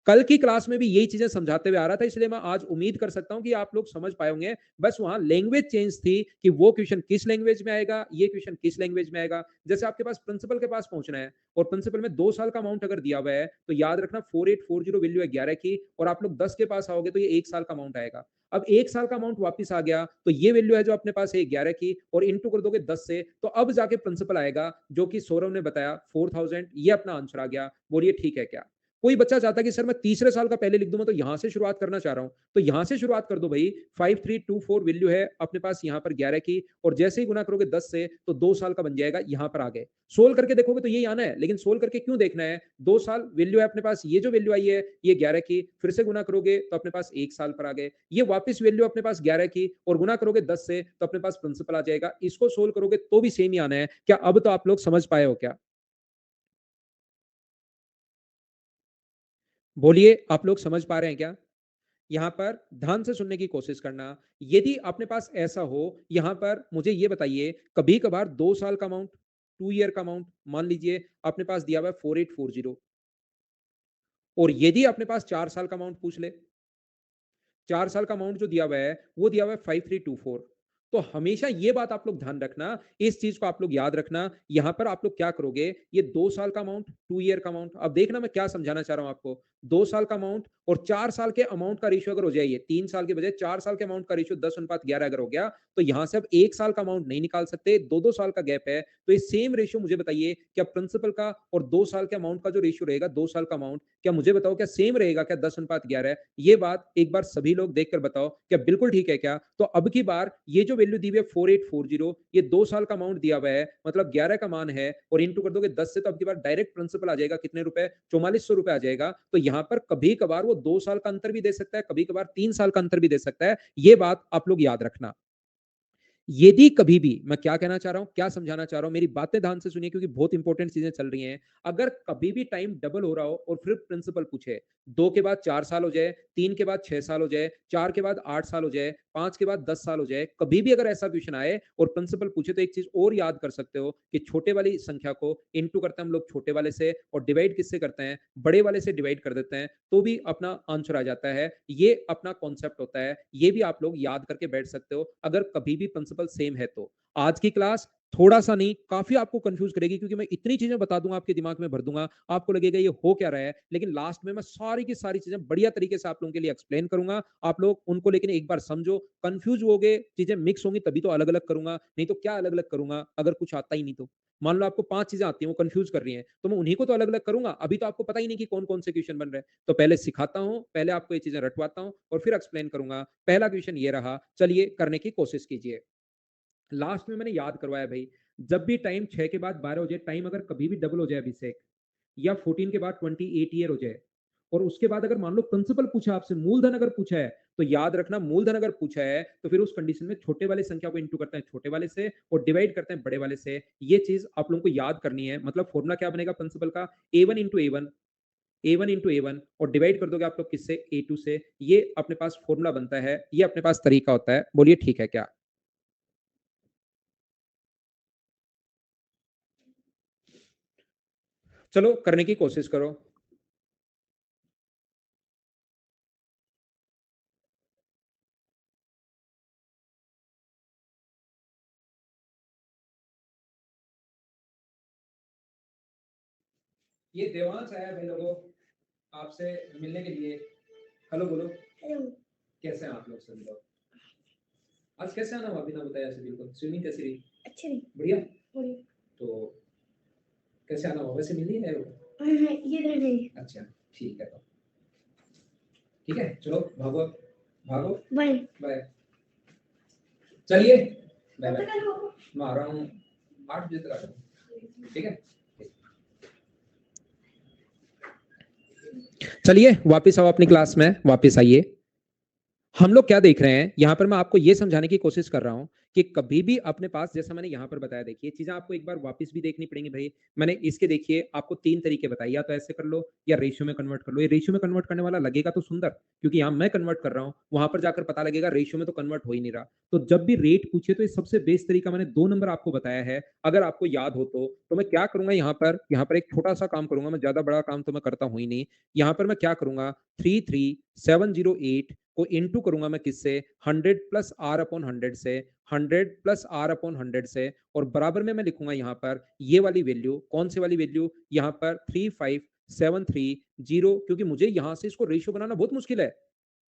कल की क्लास में भी यही चीजें समझाते हुए आ रहा था, इसलिए मैं आज उम्मीद कर सकता हूं कि आप लोग समझ पाए होंगे। बस वहां लैंग्वेज चेंज थी कि वो क्वेश्चन किस लैंग्वेज में आएगा, ये क्वेश्चन किस लैंग्वेज में आएगा। जैसे आपके पास प्रिंसिपल के पास पहुंचना है और प्रिंसिपल में 2 साल का अमाउंट अगर दिया हुआ है, तो याद रखना 4840 वैल्यू है 11 की और आप लोग 10 के पास आओगे तो ये 1 साल का अमाउंट आएगा। अब 1 साल का अमाउंट वापस आ गया, तो ये वैल्यू है जो अपने पास है 11 की और इंटू कर दोगे 10 से, तो अब जाके प्रिंसिपल आएगा जो कि सौरभ ने बताया 4000, ये अपना आंसर आ गया। बोलिए ठीक है क्या? कोई बच्चा चाहता है कि सर मैं तीसरे साल का पहले लिख दूं, मैं तो यहां से शुरुआत करना चाह रहा हूं, तो यहां से शुरुआत कर दो भाई। 5324 वैल्यू है अपने पास यहाँ पर 11 की और जैसे ही गुना करोगे 10 से, तो 2 साल का बन जाएगा, यहां पर आ गए। सोल्व करके देखोगे तो यही आना है, लेकिन सोल्व करके क्यों देखना है? 2 साल वैल्यू है अपने पास, ये जो वैल्यू आई है ये 11 की, फिर से गुना करोगे तो अपने पास 1 साल पर आ गए। ये वापस वैल्यू अपने पास 11 की और गुना करोगे 10 से, तो अपने पास प्रिंसिपल आ जाएगा। इसको सोल्व करोगे तो भी सेम ही आना है। क्या अब तो आप लोग समझ पाए हो क्या? बोलिए आप लोग समझ पा रहे हैं क्या? यहाँ पर ध्यान से सुनने की कोशिश करना। यदि अपने पास ऐसा हो, यहाँ पर मुझे ये बताइए, कभी कभार 2 साल का अमाउंट, 2 ईयर का अमाउंट मान लीजिए अपने पास दिया हुआ है 4840 और यदि अपने पास 4 साल का अमाउंट पूछ ले, 4 साल का अमाउंट जो दिया हुआ है वो दिया हुआ है 5324। तो हमेशा ये बात आप लोग ध्यान रखना, इस चीज को आप लोग याद रखना। यहां पर आप लोग क्या करोगे, ये 2 साल का अमाउंट, 2 ईयर का अमाउंट, अब देखना मैं क्या समझाना चाह रहा हूं आपको। 2 साल का अमाउंट और 4 साल के अमाउंट का रेशियो अगर हो जाए, ये 3 साल के बजाय 4 साल के अमाउंट का रेशियो 10:11 अगर हो गया, तो यहां से अब 1 साल का अमाउंट नहीं निकाल सकते, 2-2 साल का गैप है। तो ये सेम रेशियो मुझे बताइए, क्या प्रिंसिपल का और 2 साल के अमाउंट का जो रेशियो रहेगा, 2 साल का अमाउंट, क्या मुझे बताओ क्या सेम रहेगा क्या 10:11? ये बात एक बार सभी लोग देखकर बताओ, क्या बिल्कुल ठीक है क्या? तो अब की बार ये जो वैल्यू दी हुई है 4840, ये 2 साल का अमाउंट दिया हुआ है, मतलब 11 का मान है और इंटू कर दोगे 10 से, तो अब की बार डायरेक्ट प्रिंसिपल आ जाएगा कितने रुपए? 4400 रुपए आ जाएगा। तो यहां पर कभी कभार वो 2 साल का अंतर भी दे सकता है, कभी कभार 3 साल का अंतर भी दे सकता है। ये बात आप लोग याद रखना। यदि कभी भी, मैं क्या कहना चाह रहा हूं, क्या समझाना चाह रहा हूं, मेरी बातें ध्यान से सुनिए क्योंकि बहुत इंपॉर्टेंट चीजें चल रही हैं। अगर कभी भी टाइम डबल हो रहा हो और फिर प्रिंसिपल पूछे, 2 के बाद 4 साल हो जाए, 3 के बाद 6 साल हो जाए, 4 के बाद 8 साल हो जाए, 5 के बाद 10 साल हो जाए, कभी भी अगर ऐसा क्वेश्चन आए और प्रिंसिपल पूछे, तो एक चीज और याद कर सकते हो कि छोटे वाली संख्या को इंटू करते हैं हम लोग छोटे वाले से और डिवाइड किससे करते हैं? बड़े वाले से डिवाइड कर देते हैं, तो भी अपना आंसर आ जाता है। ये अपना कॉन्सेप्ट होता है, ये भी आप लोग याद करके बैठ सकते हो अगर कभी भी प्रिंसिपल सेम है तो। आज की क्लास थोड़ा-सा नहीं, काफ़ी आपको कन्फ्यूज़ करेगी क्योंकि मैं इतनी चीज़ें बता दूँगा, आपके दिमाग में भर दूँगा, आपको लगेगा ये हो क्या रहा है? लेकिन लास्ट में मैं सारी की सारी चीज़ें बढ़िया तरीके से आप लोगों के लिए एक्सप्लेन करूँगा। आप लोग उनको लेकिन एक बार समझो, कन्फ्यूज़ होगे, चीज़ें मिक्स होंगी तभी तो अलग-अलग करूँगा, नहीं तो क्या अलग-अलग करूँगा अगर कुछ आता ही नहीं तो? मान लो आपको 5 चीज़ें आती हैं, वो कन्फ्यूज़ कर रही हैं, तो मैं उन्हीं को तो अलग-अलग करूँगा, अभी तो आपको पता ही नहीं कि कौन-कौन से क्वेश्चन बन रहे हैं। तो पहले सिखाता हूँ, पहले आपको ये चीज़ें रटवाता हूँ और फिर एक्सप्लेन करूँगा। पहला क्वेश्चन ये रहा, चलिए करने की कोशिश कीजिए। लास्ट में मैंने याद करवाया भाई, जब भी टाइम 6 के बाद 12 हो जाए, टाइम अगर कभी भी डबल हो जाए अभिषेक, या 14 के बाद 28 ईयर हो जाए और उसके बाद अगर मान लो प्रिंसिपल पूछा आपसे, मूलधन अगर पूछा है, तो याद रखना मूलधन अगर पूछा है तो फिर उस कंडीशन में छोटे वाले संख्या को इंटू करते हैं छोटे वाले से और डिवाइड करते हैं बड़े वाले से। ये चीज आप लोगों को याद करनी है। मतलब फॉर्मूला क्या बनेगा प्रिंसिपल का? ए वन इंटू ए वन और डिवाइड कर दोगे आप लोग किससे? A2 से। ये अपने पास फॉर्मूला बनता है, ये अपने पास तरीका होता है। बोलिए ठीक है क्या? चलो करने की कोशिश करो। ये देवांश आया भाई लोगों, आपसे मिलने के लिए। हेलो बोलो। हेलो। कैसे हैं आप लोग सभी लोग? आज कैसे आना हुआ बिना बताया ऐसे? बिल्कुल स्विमिंग कैसी रही? अच्छी रही। बढ़िया। बढ़िया। तो कैसे आना हुआ? वैसे मिल नहीं रहे हो? ये रहे। अच्छा ठीक है। तो ठीक है, चलो भागो भागो। Bye bye. चलिए बाय बाय। मैं आ रहा हूँ 8 बजे तक आ रहा हूँ, ठीक है? चलिए वापस आओ अपनी क्लास में, वापस आइए। हम लोग क्या देख रहे हैं यहाँ पर? मैं आपको ये समझाने की कोशिश कर रहा हूँ कि कभी भी अपने पास, जैसा मैंने यहाँ पर बताया, देखिए चीजें आपको एक बार वापस भी देखनी पड़ेंगी भाई। मैंने इसके देखिए आपको 3 तरीके बताए, या तो ऐसे कर लो या रेशियो में कन्वर्ट कर लो। ये रेशियो में कन्वर्ट करने वाला लगेगा तो सुंदर, क्योंकि यहाँ मैं कन्वर्ट कर रहा हूँ, वहां पर जाकर पता लगेगा रेशियो में तो कन्वर्ट हो ही नहीं रहा। तो जब भी रेट पूछे तो ये सबसे बेस्ट तरीका मैंने 2 नंबर आपको बताया है, अगर आपको याद हो तो मैं क्या करूंगा यहाँ पर एक छोटा सा काम करूंगा। मैं ज्यादा बड़ा काम तो मैं करता हूँ ही नहीं। यहाँ पर मैं क्या करूंगा, 33708 को इंटू करूंगा मैं किससे? 100 प्लस r अपॉन 100 से, 100 प्लस r अपॉन 100 से, और बराबर में मैं लिखूंगा यहाँ पर ये वाली वैल्यू। कौन सी वाली वैल्यू? यहाँ पर 35730, क्योंकि मुझे यहाँ से इसको रेशियो बनाना बहुत मुश्किल है।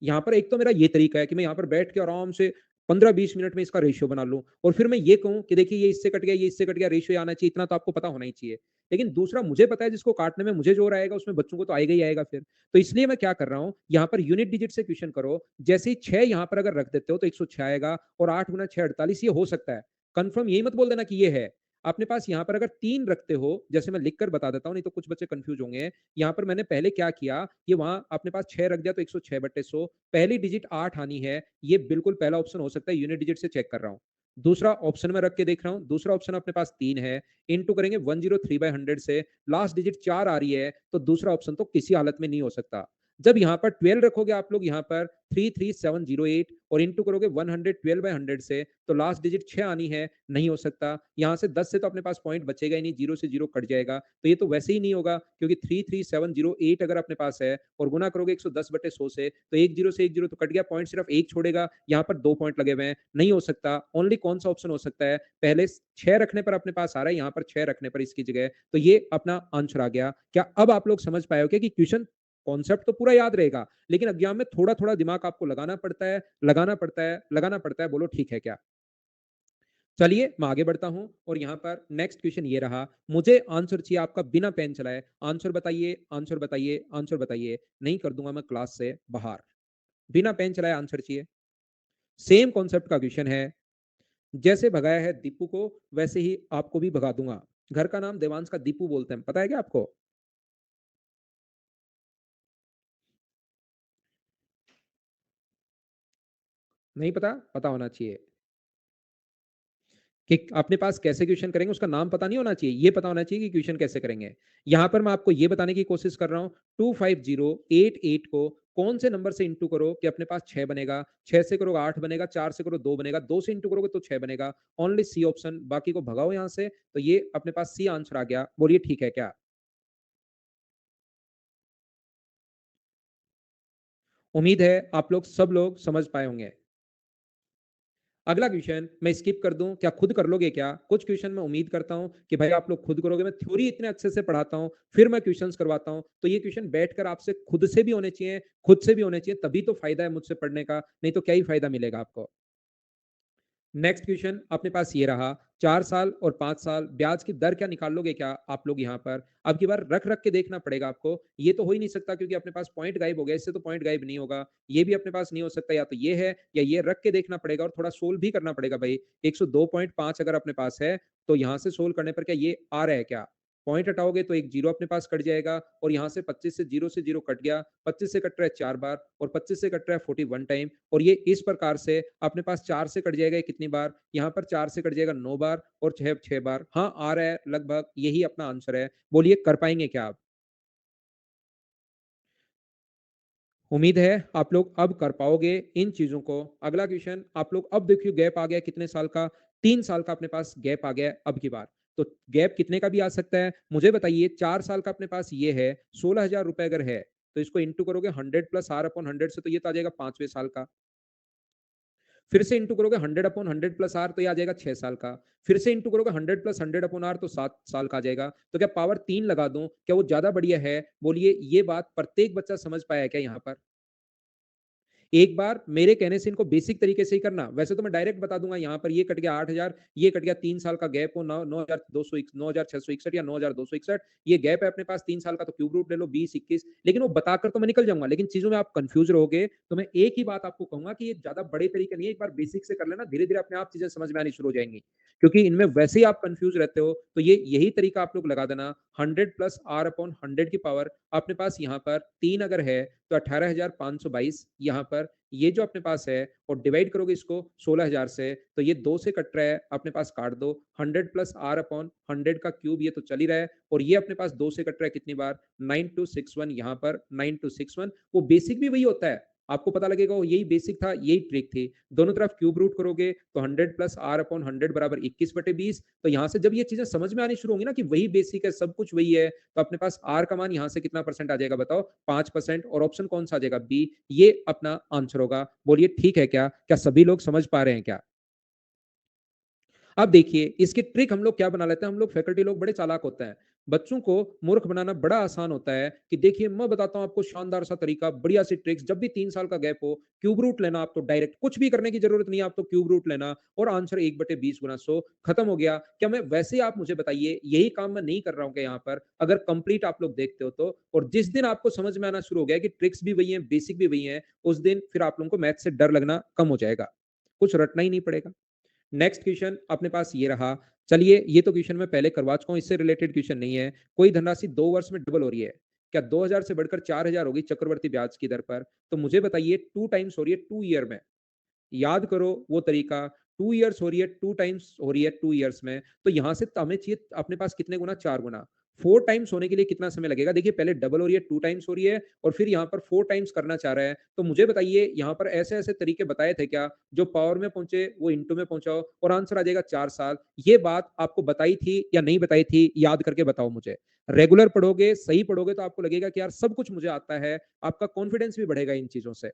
यहाँ पर एक तो मेरा ये तरीका है कि मैं यहाँ पर बैठ के आराम से 15-20 मिनट में इसका रेशियो बना लूं और फिर मैं ये कहूं कि देखिए ये इससे कट गया, ये इससे कट गया, रेशियो आना चाहिए, इतना तो आपको पता होना ही चाहिए। लेकिन दूसरा मुझे पता है, जिसको काटने में मुझे जोर आएगा उसमें बच्चों को तो आएगा ही आएगा फिर। तो इसलिए मैं क्या कर रहा हूं, यहाँ पर यूनिट डिजिट से क्वेश्चन करो। जैसे ही 6 यहाँ पर अगर रख देते हो तो 106 आएगा, और 8 गुना 6 48, ये हो सकता है। कंफर्म यही मत बोल देना कि ये है। अपने पास यहाँ पर अगर 3 रखते हो, जैसे मैं लिखकर बता देता हूँ, नहीं तो कुछ बच्चे कंफ्यूज होंगे। यहाँ पर मैंने पहले क्या किया, ये वहां अपने पास 6 रख दिया तो 106/100, पहली डिजिट 8 आनी है। ये बिल्कुल पहला ऑप्शन हो सकता है, यूनिट डिजिट से चेक कर रहा हूं। दूसरा ऑप्शन में रख के देख रहा हूं, दूसरा ऑप्शन अपने पास 3 है, इनटू करेंगे 103/100 से, लास्ट डिजिट 4 आ रही है, तो दूसरा ऑप्शन तो किसी हालत में नहीं हो सकता। जब यहाँ पर 12 रखोगे आप लोग, यहाँ पर 33708 और इंटू करोगे 112/100 से, तो लास्ट डिजिट 6 आनी है, नहीं हो सकता। यहाँ से 10 से तो अपने पास पॉइंट बचेगा ही नहीं, 0 से 0 कट जाएगा, तो ये तो वैसे ही नहीं होगा, क्योंकि 33708 अगर अपने पास है और गुना करोगे 110/100 से, तो 1 0 से 1 0 तो कट गया, पॉइंट सिर्फ एक छोड़ेगा। यहाँ पर 2 पॉइंट लगे हुए हैं, नहीं हो सकता। ओनली कौन सा ऑप्शन हो सकता है? पहले 6 रखने पर अपने पास आ रहा है, यहाँ पर 6 रखने पर इसकी जगह, तो ये अपना आंसर आ गया। क्या अब आप लोग समझ पाए हो क्या कि क्वेश्चन कॉन्सेप्ट तो पूरा याद रहेगा, लेकिन एग्जाम में थोड़ा-थोड़ा दिमाग आपको लगाना पड़ता है, लगाना पड़ता है, लगाना पड़ता है। बोलो ठीक है क्या? चलिए मैं आगे बढ़ता हूं और यहां पर नेक्स्ट क्वेश्चन ये रहा। मुझे आंसर चाहिए आपका बिना पेन चलाए। आंसर बताइए, आंसर बताइए, आंसर बताइए। नहीं कर दूंगा मैं क्लास से बाहर। बिना पेन चलाए आंसर चाहिए। सेम कॉन्सेप्ट का क्वेश्चन है। जैसे भगाया है दीपू को, वैसे ही आपको भी भगा दूंगा। घर का नाम देवांश का दीपू बोलते हैं, पता है क्या आपको? नहीं पता? पता होना चाहिए कि अपने पास कैसे क्वेश्चन करेंगे, उसका नाम पता नहीं होना चाहिए, ये पता होना चाहिए कि क्वेश्चन कैसे करेंगे। यहां पर मैं आपको ये बताने की कोशिश कर रहा हूं, 25088 को कौन से नंबर से इंटू करो कि अपने पास 6 बनेगा, 6 से करोगे 8 बनेगा, 4 से करो 2 बनेगा, 2 से इंटू करोगे तो 6 बनेगा। ओनली सी ऑप्शन, बाकी को भगाओ यहां से। तो ये अपने पास सी आंसर आ गया। बोलिए ठीक है क्या? उम्मीद है आप लोग सब लोग समझ पाए होंगे। अगला क्वेश्चन मैं स्किप कर दूं, क्या खुद कर लोगे क्या? कुछ क्वेश्चन मैं उम्मीद करता हूं कि भाई आप लोग खुद करोगे। मैं थ्योरी इतने अच्छे से पढ़ाता हूं, फिर मैं क्वेश्चंस करवाता हूं, तो ये क्वेश्चन बैठकर आपसे खुद से भी होने चाहिए, खुद से भी होने चाहिए, तभी तो फायदा है मुझसे पढ़ने का, नहीं तो क्या ही फायदा मिलेगा आपको। नेक्स्ट क्वेश्चन अपने पास ये रहा। 4 साल और 5 साल ब्याज की दर क्या निकाल लोगे क्या आप लोग? यहाँ पर अब की बार रख रख के देखना पड़ेगा आपको। ये तो हो ही नहीं सकता क्योंकि अपने पास पॉइंट गायब हो गया, इससे तो पॉइंट गायब नहीं होगा। ये भी अपने पास नहीं हो सकता, या तो ये है या ये। रख के देखना पड़ेगा और थोड़ा सोल्व भी करना पड़ेगा भाई। 102.5 अगर अपने पास है तो यहाँ से सोल्व करने पर क्या ये आ रहा है क्या? पॉइंट हटाओगे तो एक जीरो अपने पास कट जाएगा और यहाँ से 25 से जीरो कट गया। 25 से कट रहा है 4 बार और 25 से कट रहा है 41 टाइम। और ये इस प्रकार से अपने पास 4 से कट जाएगा कितनी बार? यहाँ पर 4 से कट जाएगा 9 बार और 6 बार। हाँ आ रहा है, लगभग यही अपना आंसर है। बोलिए कर पाएंगे क्या आप? उम्मीद है आप लोग अब कर पाओगे इन चीजों को। अगला क्वेश्चन आप लोग अब देखिए, गैप आ गया कितने साल का? 3 साल का अपने पास गैप आ गया अब की बार। तो गैप कितने का भी आ सकता है मुझे बताइए। 4 साल का अपने पास ये है, 16,000 रुपए अगर है तो इसको इंटू करोगे 100 + r/100 से, तो ये तो आ जाएगा 5वें साल का। फिर से इंटू करोगे 100/100 + r तो ये आ जाएगा 6 साल का। फिर से इंटू करोगे 100 + 100/r तो 7 साल का आ जाएगा। तो क्या पावर 3 लगा दूं, क्या वो ज्यादा बढ़िया है? बोलिए ये बात प्रत्येक बच्चा समझ पाया है क्या यहाँ पर? एक बार मेरे कहने से इनको बेसिक तरीके से ही करना। वैसे तो मैं डायरेक्ट बता दूंगा, यहाँ पर ये कट गया 8,000, ये कट गया 3 साल का गैप हो 9,661 या 9,661, ये गैप है अपने पास 3 साल का। तो क्यूब रूट ले लो 20, 21, लेकिन वो बताकर तो मैं निकल जाऊंगा, लेकिन चीजों में आप कंफ्यूज रहोगे। तो मैं एक ही बात आपको कहूंगा कि ये ज्यादा बड़े तरीके नहीं है, एक बार बेसिक से कर लेना, धीरे धीरे अपने आप चीजें समझ में आनी शुरू हो जाएंगी। क्योंकि इनमें वैसे ही आप कंफ्यूज रहते हो, तो ये यही तरीका आप लोग लगा देना। 100 + r/100 की पावर अपने पास यहाँ पर 3 अगर है तो 18,522 यहाँ पर। ये जो अपने पास है और डिवाइड करोगे इसको 16,000 से, तो ये 2 से कट रहा है अपने पास, काट दो। 100 + r/100 का क्यूब, ये तो चल ही रहा है। और ये अपने पास 2 से कट रहा है कितनी बार? 9261, यहाँ पर 9261। वो बेसिक भी वही होता है, आपको पता लगेगा वो यही बेसिक था, यही ट्रिक थी। दोनों तरफ क्यूब रूट करोगे तो 100 + r/100 बराबर 21/20। तो यहाँ से जब ये चीजें समझ में आनी शुरू होंगी ना कि वही बेसिक है, सब कुछ वही है, तो अपने पास आर का मान यहाँ से कितना परसेंट आ जाएगा बताओ? 5%। और ऑप्शन कौन सा आ जाएगा? बी। ये अपना आंसर होगा। बोलिए ठीक है क्या? क्या सभी लोग समझ पा रहे हैं क्या? अब देखिए इसकी ट्रिक हम लोग क्या बना लेते हैं। हम लोग फैकल्टी लोग बड़े चालाक होते हैं। बच्चों को मूर्ख बनाना बड़ा आसान होता है कि देखिए मैं बताता हूं आपको शानदार सा तरीका, बढ़िया सी ट्रिक्स। जब भी 3 साल का गैप हो, क्यूब रूट लेना। आप तो डायरेक्ट कुछ भी करने की जरूरत नहीं है, आप तो क्यूब रूट लेना और आंसर 1/20 × 100 खत्म हो गया। क्या मैं वैसे ही आप मुझे बताइए, यही काम मैं नहीं कर रहा हूं क्या यहाँ पर? अगर कंप्लीट आप लोग देखते हो तो। और जिस दिन आपको समझ में आना शुरू हो गया कि ट्रिक्स भी वही है, बेसिक भी वही है, उस दिन फिर आप लोगों को मैथ से डर लगना कम हो जाएगा, कुछ रटना ही नहीं पड़ेगा। नेक्स्ट क्वेश्चन अपने पास ये रहा। चलिए ये तो क्वेश्चन मैं पहले करवा चुका हूं, इससे रिलेटेड क्वेश्चन नहीं है। कोई धनराशि 2 वर्ष में डबल हो रही है, क्या 2,000 से बढ़कर 4,000 होगी चक्रवर्ती ब्याज की दर पर? तो मुझे बताइए 2 टाइम्स हो रही है 2 ईयर में। याद करो वो तरीका। 2 ईयर्स हो रही है, 2 टाइम्स हो रही है 2 ईयर्स में, तो यहां से हमें चाहिए अपने पास कितने गुना? 4 गुना। 4 टाइम्स होने के लिए कितना समय लगेगा? देखिए पहले डबल हो रही है, 2 टाइम्स हो रही है, और फिर यहाँ पर 4 टाइम्स करना चाह रहा है। तो मुझे बताइए यहाँ पर ऐसे ऐसे तरीके बताए थे क्या जो पावर में पहुंचे वो इंटू में पहुंचाओ और आंसर आ जाएगा 4 साल? ये बात आपको बताई थी या नहीं बताई थी? याद करके बताओ मुझे। रेगुलर पढ़ोगे, सही पढ़ोगे तो आपको लगेगा कि यार सब कुछ मुझे आता है, आपका कॉन्फिडेंस भी बढ़ेगा इन चीजों से।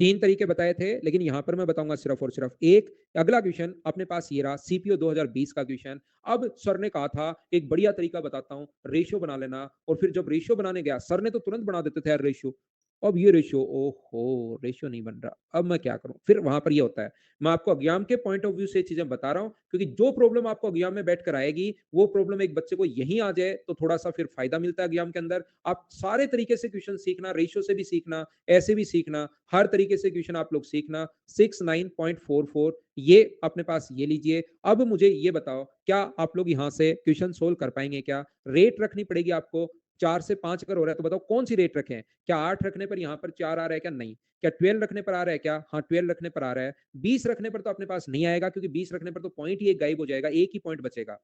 3 तरीके बताए थे, लेकिन यहाँ पर मैं बताऊँगा सिर्फ़ और सिर्फ़ एक। अगला क्वेश्चन अपने पास ये रहा सीपीओ 2020 का क्वेश्चन। अब सर ने कहा था एक बढ़िया तरीका बताता हूँ, रेशियो बना लेना और फिर जब रेशियो बनाने गया, सर ने तो तुरंत बना देते थे यार रेशियो। अब ये रेशियो ओहो! रेशियो नहीं बन रहा, अब मैं क्या करूँ? फिर वहाँ पर ये होता है। मैं आपको एग्जाम के पॉइंट ऑफ व्यू से चीज़ें बता रहा हूँ, क्योंकि जो प्रॉब्लम आपको एग्जाम में बैठकर आएगी, वो प्रॉब्लम एक बच्चे को यहीं आ जाए, तो थोड़ा-सा फिर फ़ायदा मिलता है एग्जाम के अंदर। आप सारे तरीके से क्वेश्चन सीखना, रेशियो से भी सीखना, ऐसे भी सीखना, हर तरीके से क्वेश्चन आप लोग सीखना। 69.44 ये अपने पास ये लीजिए। अब मुझे ये बताओ, क्या आप लोग यहाँ से क्वेश्चन सोल्व कर पाएँगे क्या? रेट रखनी पड़ेगी आपको, 4 से 5 अगर हो रहा है, तो बताओ कौन-सी रेट रखें? क्या 8 रखने पर यहाँ पर 4 आ रहा है क्या? नहीं। क्या 12 रखने पर आ रहा है क्या? हाँ, 12 रखने पर आ रहा है। 20 रखने पर तो अपने पास नहीं आएगा, क्योंकि 20 रखने पर तो पॉइंट ही एक गायब हो जाएगा, एक ही पॉइंट बचेगा।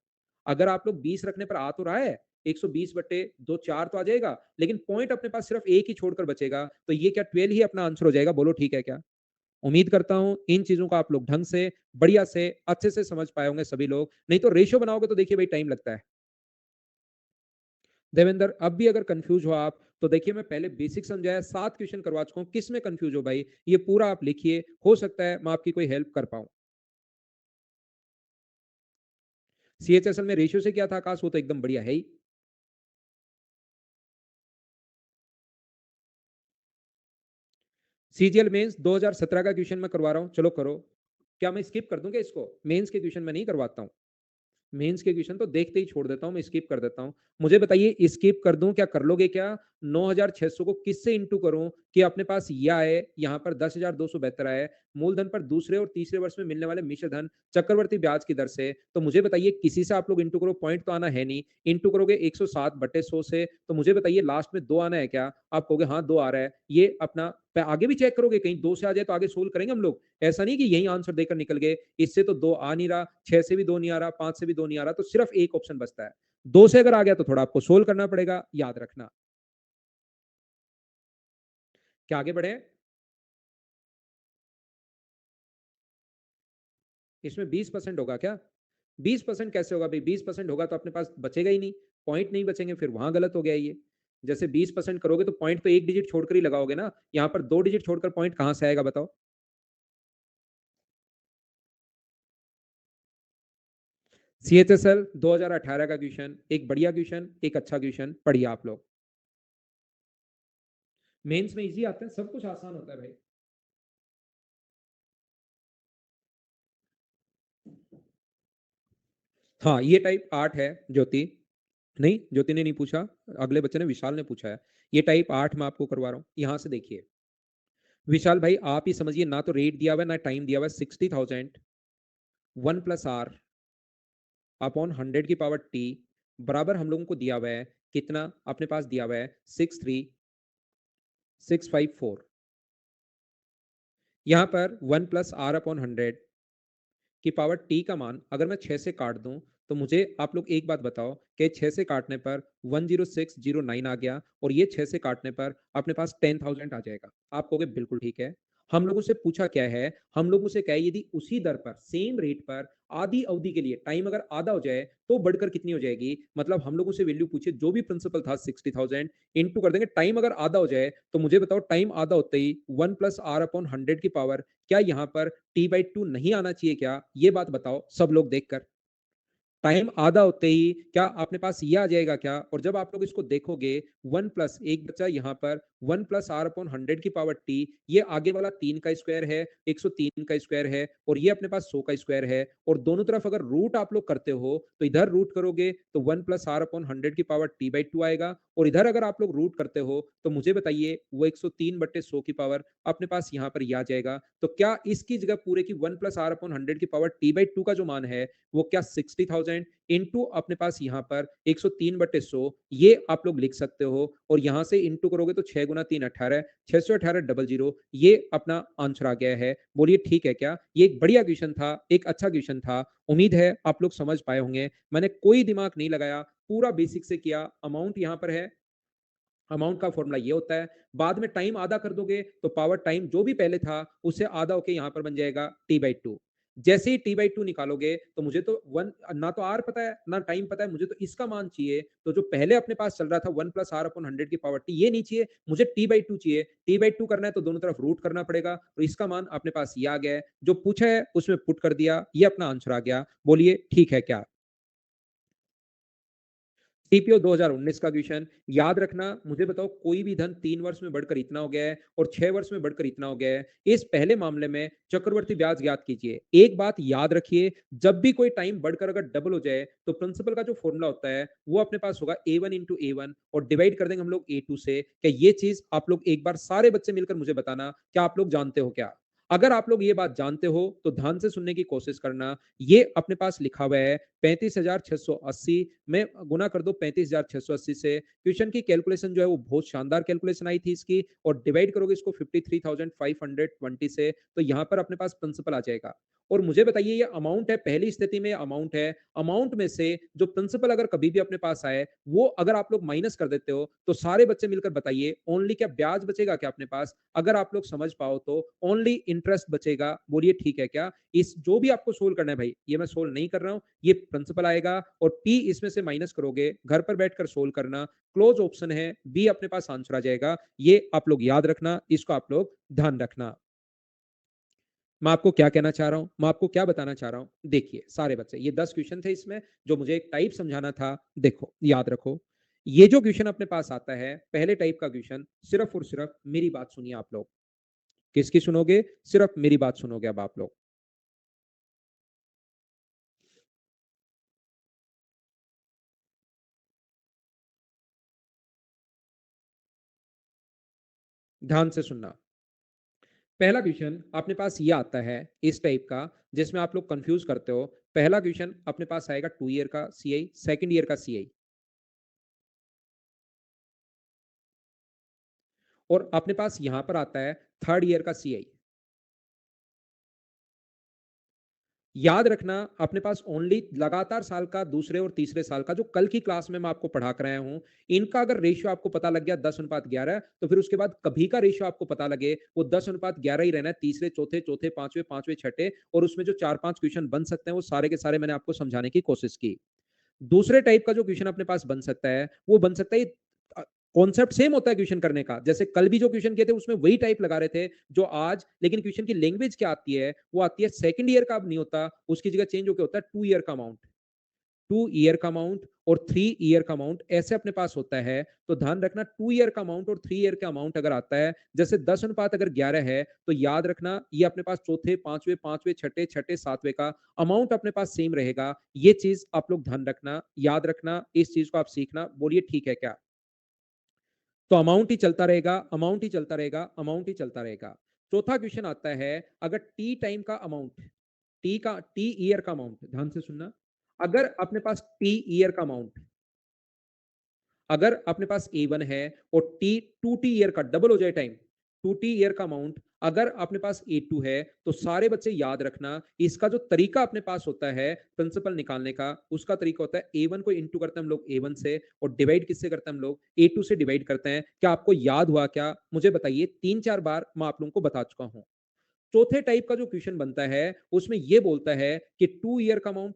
अगर आप लोग 20 रखने पर आ तो रहा है, 120 बटे 2 4 तो आ जाएगा, लेकिन पॉइंट अपने पास सिर्फ एक ही छोड़कर बचेगा, तो ये क्या 12 ही अपना आंसर हो जाएगा? बोलो ठीक है क्या? उम्मीद करता हूँ इन चीज़ों को आप लोग ढंग से, बढ़िया से, अच्छे से समझ पाए होंगे सभी लोग। नहीं तो रेशियो बनाओगे तो देखिए भाई टाइम लगता है। देवेंद्र, अब भी अगर कंफ्यूज हो आप, तो देखिए मैं पहले बेसिक समझाया, 7 क्वेश्चन करवा चुका हूँ, किस में कंफ्यूज हो भाई? ये पूरा आप लिखिए, हो सकता है मैं आपकी कोई हेल्प कर पाऊँ। सीएचएसएल में रेशियो से क्या था आकाश? वो तो एकदम बढ़िया है ही। सीजीएल मेंस 2017 का क्वेश्चन मैं करवा रहा हूँ, चलो करो। क्या मैं स्किप कर दूं क्या इसको? मेंस के क्वेश्चन मैं नहीं करवाता हूँ। मेंस के क्वेश्चन तो देखते ही छोड़ देता हूँ, मैं स्किप कर देता हूँ। मुझे बताइए स्किप कर दूं क्या कर लोगे क्या? 9600 को किससे इंटू करूं कि अपने पास ये आए, यहाँ पर 10,272 आए, मूलधन पर दूसरे और तीसरे वर्ष में मिलने वाले मिश्र धन चक्रवर्ती ब्याज की दर से। तो मुझे बताइए किसी से आप लोग इंटू करो, पॉइंट तो आना है नहीं। इंटू करोगे 107/100 से, तो मुझे बताइए लास्ट में 2 आना है क्या? आप कहोगे हाँ 2 आ रहा है। ये अपना आगे भी चेक करोगे, कहीं 2 से आ जाए तो आगे सोल्व करेंगे हम लोग। ऐसा नहीं कि यही आंसर देकर निकल गए, इससे तो 2 आ नहीं रहा, 6 से भी 2 नहीं आ रहा, 5 से भी 2 नहीं आ रहा, तो सिर्फ एक ऑप्शन बचता है। 2 से अगर आ गया तो थोड़ा आपको सोल्व करना पड़ेगा, याद रखना। क्या आगे बढ़े? इसमें 20% होगा क्या? 20% कैसे होगा भाई? 20% होगा तो अपने पास बचेगा ही नहीं, पॉइंट नहीं बचेंगे, फिर वहां गलत हो गया ये। जैसे 20% करोगे तो पॉइंट तो एक डिजिट छोड़कर ही लगाओगे ना, यहाँ पर 2 डिजिट छोड़कर पॉइंट कहां से आएगा बताओ? सीएचएसएल 2018 का क्वेश्चन, एक बढ़िया क्वेश्चन, एक अच्छा क्वेश्चन, पढ़िए आप लोग। मेंस में इजी आते हैं, सब कुछ आसान होता है भाई। हाँ, ये टाइप 8 है ज्योति। नहीं, ज्योति ने नहीं पूछा, अगले बच्चे ने, विशाल ने पूछा है। ये टाइप 8 मैं आपको करवा रहा हूँ। यहाँ से देखिए, विशाल भाई आप ही समझिए, ना तो रेट दिया हुआ है ना टाइम दिया हुआ है। 60,000 1 प्लस आर अपॉन 100 की पावर टी बराबर हम लोगों को दिया हुआ है कितना? अपने पास दिया हुआ है 63654। यहाँ पर 1 प्लस आर अपॉन 100 की पावर टी का मान अगर मैं 6 से काट दूं, तो मुझे आप लोग एक बात बताओ कि 6 से काटने पर 10609 आ गया, और ये 6 से काटने पर अपने पास 10,000 आ जाएगा। आप कहोगे बिल्कुल ठीक है। हम लोगों से पूछा क्या है? हम लोगों से क्या है, यदि उसी दर पर सेम रेट पर आधी अवधि के लिए टाइम अगर आधा हो जाए तो बढ़कर कितनी हो जाएगी? मतलब हम लोगों से वैल्यू पूछे, जो भी प्रिंसिपल था 60,000 इंटू कर देंगे, टाइम अगर आधा हो जाए, तो मुझे बताओ टाइम आधा होते ही 1 प्लस आर अपॉन 100 की पावर, क्या यहाँ पर t/2 नहीं आना चाहिए क्या? ये बात बताओ सब लोग देखकर। टाइम आधा होते ही क्या अपने पास ये आ जाएगा क्या? और जब आप लोग इसको देखोगे, 1 प्लस एक बचा यहाँ पर 1 प्लस आर अपॉन 100 की पावर टी, ये आगे वाला 3 का स्क्वायर है, 103 का स्क्वायर है, और ये अपने पास 100 का स्क्वायर है, और दोनों तरफ अगर रूट आप लोग करते हो, तो इधर रूट करोगे तो 1 प्लस आर अपॉन 100 की पावर t/2 आएगा, और इधर अगर आप लोग रूट करते हो तो मुझे बताइए वो 103/100 की पावर अपने पास यहाँ पर ये आ जाएगा। तो क्या इसकी जगह पूरे की 1 प्लस आर अपॉन 100 की पावर t/2 का जो मान है, वो क्या 60,000 इंटू अपने पास यहाँ पर 103/100, ये आप लोग लिख सकते हो, और यहाँ से इंटू करोगे तो 6 गुना 3 18, 618 ये अपना आंसर आ गया है। बोलिए ठीक है क्या? ये एक बढ़िया क्वेश्चन था, एक अच्छा क्वेश्चन था। उम्मीद है आप लोग समझ पाए होंगे। मैंने कोई दिमाग नहीं लगाया, पूरा बेसिक से किया। अमाउंट यहाँ पर है, अमाउंट का फॉर्मूला ये होता है। बाद में टाइम आधा कर दोगे तो पावर टाइम जो भी पहले था उससे आधा होके यहाँ पर बन जाएगा t/2। जैसे ही टी बाई 2 निकालोगे, तो मुझे तो 1 ना तो आर पता है, ना टाइम पता है, मुझे तो इसका मान चाहिए। तो जो पहले अपने पास चल रहा था 1 प्लस आर अपॉन 100 की पावर टी, ये नहीं चाहिए, मुझे टी बाई 2 चाहिए। टी बाई 2 करना है तो दोनों तरफ रूट करना पड़ेगा, और इसका मान अपने पास ये आ गया है। जो पूछा है उसमें पुट कर दिया, ये अपना आंसर आ गया। बोलिए ठीक है क्या? सीपीओ 2019 का क्वेश्चन याद रखना। मुझे बताओ कोई भी धन 3 वर्ष में बढ़कर इतना हो गया है और 6 वर्ष में बढ़कर इतना हो गया है। इस पहले मामले में चक्रवर्ती ब्याज ज्ञात कीजिए। एक बात याद रखिए, जब भी कोई टाइम बढ़कर अगर डबल हो जाए तो प्रिंसिपल का जो फॉर्मूला होता है वो अपने पास होगा ए वन इंटू ए वन, और डिवाइड कर देंगे हम लोग ए टू से। क्या ये चीज आप लोग एक बार सारे बच्चे मिलकर मुझे बताना, क्या आप लोग जानते हो क्या? अगर आप लोग ये बात जानते हो तो ध्यान से सुनने की कोशिश करना। ये अपने पास लिखा हुआ है 35,680 में गुना कर दो 35,680 से। क्वेश्चन की कैलकुलेशन जो है वो बहुत शानदार कैलकुलेशन आई थी इसकी, और डिवाइड करोगे इसको 53,520 से, तो यहाँ पर अपने पास प्रिंसिपल आ जाएगा। और मुझे बताइए ये अमाउंट है, पहली स्थिति में अमाउंट है, अमाउंट में से जो प्रिंसिपल अगर कभी भी अपने पास आए वो अगर आप लोग माइनस कर देते हो, तो सारे बच्चे मिलकर बताइए ओनली क्या ब्याज बचेगा क्या अपने पास? अगर आप लोग समझ पाओ तो ओनली इंटरेस्ट बचेगा। बोलिए ठीक है क्या? इस जो भी आपको सोल्व करना है भाई, ये मैं सोल्व नहीं कर रहा हूं, ये प्रिंसिपल आएगा और पी इसमें से माइनस करोगे, घर पर बैठकर सोल्व करना। क्लोज ऑप्शन है बी, अपने पास आंसर आ जाएगा। ये आप लोग याद रखना, इसको आप लोग ध्यान रखना। मैं आपको क्या कहना चाह रहा हूं, मैं आपको क्या बताना चाह रहा हूं, देखिए सारे बच्चे, ये 10 क्वेश्चन थे इसमें, जो मुझे एक टाइप समझाना था। देखो याद रखो, ये जो क्वेश्चन अपने पास आता है पहले टाइप का क्वेश्चन, सिर्फ और सिर्फ मेरी बात सुनिए आप लोग। किसकी सुनोगे? सिर्फ मेरी बात सुनोगे अब आप लोग। ध्यान से सुनना। पहला क्वेश्चन अपने पास ये आता है इस टाइप का, जिसमें आप लोग कंफ्यूज करते हो। पहला क्वेश्चन अपने पास आएगा 2 ईयर का सीआई, सेकंड ईयर का सीआई, और अपने पास यहां पर आता है थर्ड ईयर का सीआई। याद रखना, अपने पास ओनली लगातार साल का, दूसरे और तीसरे साल का, जो कल की क्लास में मैं आपको पढ़ा कर आया हूं, इनका अगर रेशियो आपको पता लग गया 10:11, तो फिर उसके बाद कभी का रेशियो आपको पता लगे वो 10:11 ही रहना है। तीसरे, चौथे, चौथे, पांचवे, पांचवे, छठे, और उसमें जो 4-5 क्वेश्चन बन सकते हैं वो सारे के सारे मैंने आपको समझाने की कोशिश की। दूसरे टाइप का जो क्वेश्चन अपने पास बन सकता है वो बन सकता है, कॉन्सेप्ट सेम होता है क्वेश्चन करने का, जैसे कल भी जो क्वेश्चन किए थे उसमें वही टाइप लगा रहे थे जो आज, लेकिन क्वेश्चन की लैंग्वेज क्या आती है, वो आती है सेकंड ईयर का, अब नहीं होता, उसकी जगह चेंज होकर होता है 2 ईयर का अमाउंट। 2 ईयर का अमाउंट और 3 ईयर का अमाउंट ऐसे अपने पास होता है। तो ध्यान रखना, 2 ईयर का अमाउंट और 3 ईयर का अमाउंट अगर आता है, जैसे 10 अनुपात अगर 11 है, तो याद रखना ये अपने पास चौथे, पांचवे, पांचवे, छठे, छठे, सातवें का अमाउंट अपने पास सेम रहेगा। ये चीज आप लोग ध्यान रखना, याद रखना, इस चीज को आप सीखना। बोलिए ठीक है क्या? तो अमाउंट ही चलता रहेगा, अमाउंट ही चलता रहेगा, अमाउंट ही चलता रहेगा। चौथा क्वेश्चन आता है, अगर टी टाइम का अमाउंट, टी ईयर का अमाउंट, ध्यान से सुनना। अगर अपने पास टी ईयर का अमाउंट, अगर अपने पास ए वन है और टी, 2 टी ईयर का डबल हो जाए टाइम, 2 टी ईयर का अमाउंट अगर अपने पास ए टू है, तो सारे बच्चे याद रखना, इसका जो तरीका अपने पास होता है प्रिंसिपल निकालने का, उसका तरीका होता है ए वन को इंटू करते हैं हम लोग ए वन से, और डिवाइड किससे करते हैं हम लोग? ए टू से डिवाइड करते हैं। क्या आपको याद हुआ क्या? मुझे बताइए, 3-4 बार मैं आप लोगों को बता चुका हूं। चौथे टाइप का जो क्वेश्चन बनता है उसमें यह बोलता है कि 2 ईयर का अमाउंट,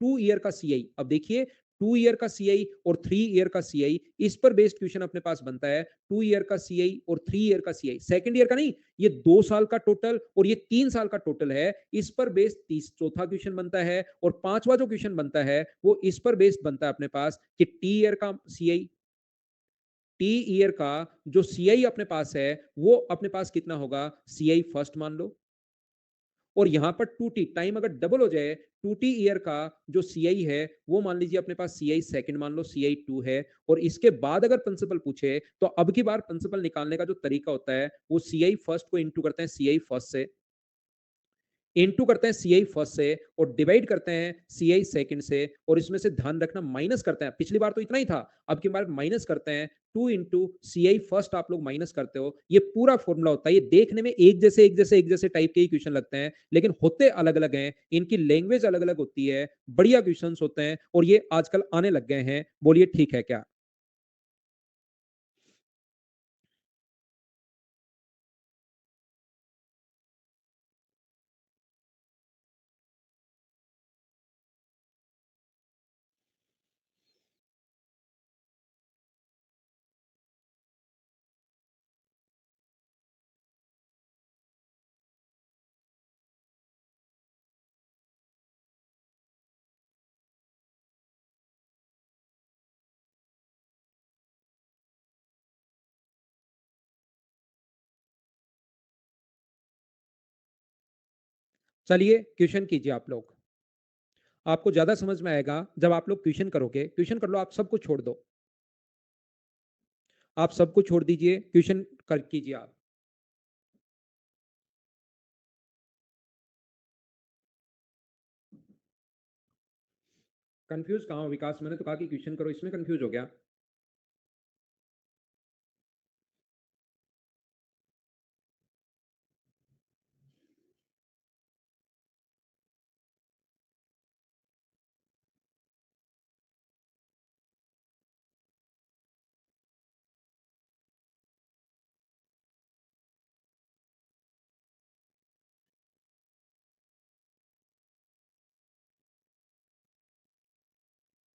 2 ईयर का सीआई। अब देखिए, 2 ईयर का सीआई और 3 ईयर का सीआई, इस पर बेस्ड क्वेश्चन अपने पास बनता है। 2 ईयर का सीआई और 3 ईयर का सीआई, सेकंड ईयर का नहीं, ये 2 साल का टोटल और ये 3 साल का टोटल है। इस पर बेस्ड तीस चौथा क्वेश्चन बनता है, और पांचवा जो क्वेश्चन बनता है वो इस पर बेस्ड बनता है अपने पास कि टी ईयर का सीआई, टी ईयर का जो सीआई अपने पास है वो अपने पास कितना होगा? सीआई फर्स्ट मान लो, और यहां पर 2 टी टाइम अगर डबल हो जाए, 2 टी ईयर का जो सीआई है वो मान लीजिए अपने पास सीआई सेकंड मान लो, सीआई टू है। और इसके बाद अगर प्रिंसिपल पूछे तो अब की बार प्रिंसिपल निकालने का जो तरीका होता है वो सीआई फर्स्ट को इंटू करते हैं सीआई फर्स्ट से, इनटू करते हैं सीआई फर्स्ट से, और डिवाइड करते हैं सीआई सेकंड से, और इसमें से ध्यान रखना माइनस करते हैं। पिछली बार तो इतना ही था, अब की बार माइनस करते हैं, 2 इंटू सीआई फर्स्ट आप लोग माइनस करते हो। ये पूरा फॉर्मूला होता है। ये देखने में एक जैसे टाइप के ही क्वेश्चन लगते हैं, लेकिन होते अलग अलग हैं, इनकी लैंग्वेज अलग अलग होती है। बढ़िया क्वेश्चन होते हैं और ये आजकल आने लग गए हैं। बोलिए ठीक है क्या? चलिए क्वेश्चन कीजिए आप लोग। आपको ज़्यादा समझ में आएगा जब आप लोग क्वेश्चन करोगे। क्वेश्चन कर लो, आप सब कुछ छोड़ दो। आप सब कुछ छोड़ दीजिए, क्वेश्चन कर कीजिए आप। कंफ्यूज कहाँ हो विकास? मैंने तो कहा कि क्वेश्चन करो, इसमें कंफ्यूज हो गया।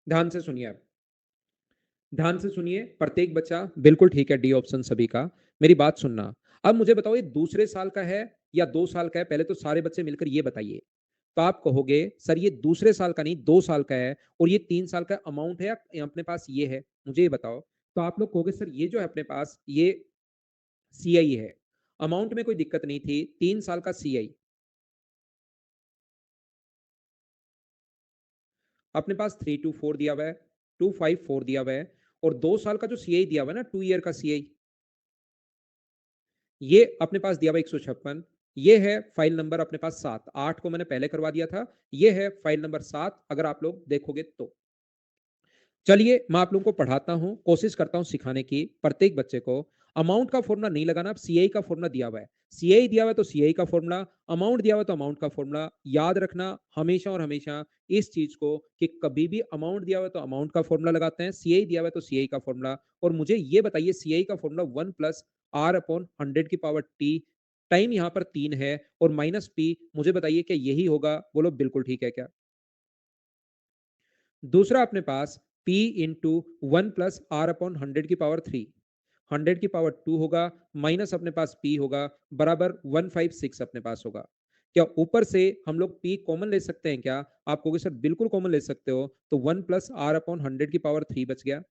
ध्यान से सुनिए आप। ध्यान से सुनिए, प्रत्येक बच्चा बिल्कुल ठीक है, डी ऑप्शन सभी का। मेरी बात सुनना। अब मुझे बताओ ये दूसरे साल का है या 2 साल का है? पहले तो सारे बच्चे मिलकर ये बताइए। तो आप कहोगे सर ये दूसरे साल का नहीं 2 साल का है और ये 3 साल का अमाउंट है या अपने पास ये है? मुझे ये बताओ। तो आप लोग कहोगे सर ये जो है अपने पास ये सीआई है। अमाउंट में कोई दिक्कत नहीं थी, 3 साल का सीआई। अपने पास 324 दिया हुआ है, 254 दिया हुआ है और 2 साल का जो सीआई दिया हुआ है ना 2 ईयर का सीआई, ये अपने पास दिया हुआ 156। ये है फाइल नंबर अपने पास 7। 8 को मैंने पहले करवा दिया था। ये है फाइल नंबर 7 अगर आप लोग देखोगे तो। चलिए मैं आप लोगों को पढ़ाता हूं, कोशिश करता हूं सिखाने की प्रत्येक बच्चे को। अमाउंट का फॉर्मूला नहीं लगाना, अब सीआई का फॉर्मूला दिया हुआ है। सीआई दिया हुआ है तो सीआई का फॉर्मूला, अमाउंट दिया हुआ है तो अमाउंट का फॉर्मूला। याद रखना हमेशा और हमेशा इस चीज को कि कभी भी अमाउंट दिया हुआ है तो अमाउंट का फॉर्मूला लगाते हैं, सीआई दिया हुआ है तो सीआई का फॉर्मूला। और मुझे ये बताइए सीआई का फॉर्मूला 1 प्लस आर अपॉन 100 की पावर टी। टाइम यहां पर 3 है और माइनस पी। मुझे बताइए क्या यही होगा? बोलो बिल्कुल ठीक है क्या? दूसरा अपने पास P into 1 plus r upon 100 की पावर 3। 100 की पावर 2 होगा, माइनस अपने पास P होगा, बराबर 156 अपने पास होगा। क्या ऊपर से हम लोग P कॉमन ले सकते हैं क्या? आप कहोगे सर बिल्कुल कॉमन ले सकते हो। तो 1 प्लस आर अपॉन 100 की पावर 3 बच गया,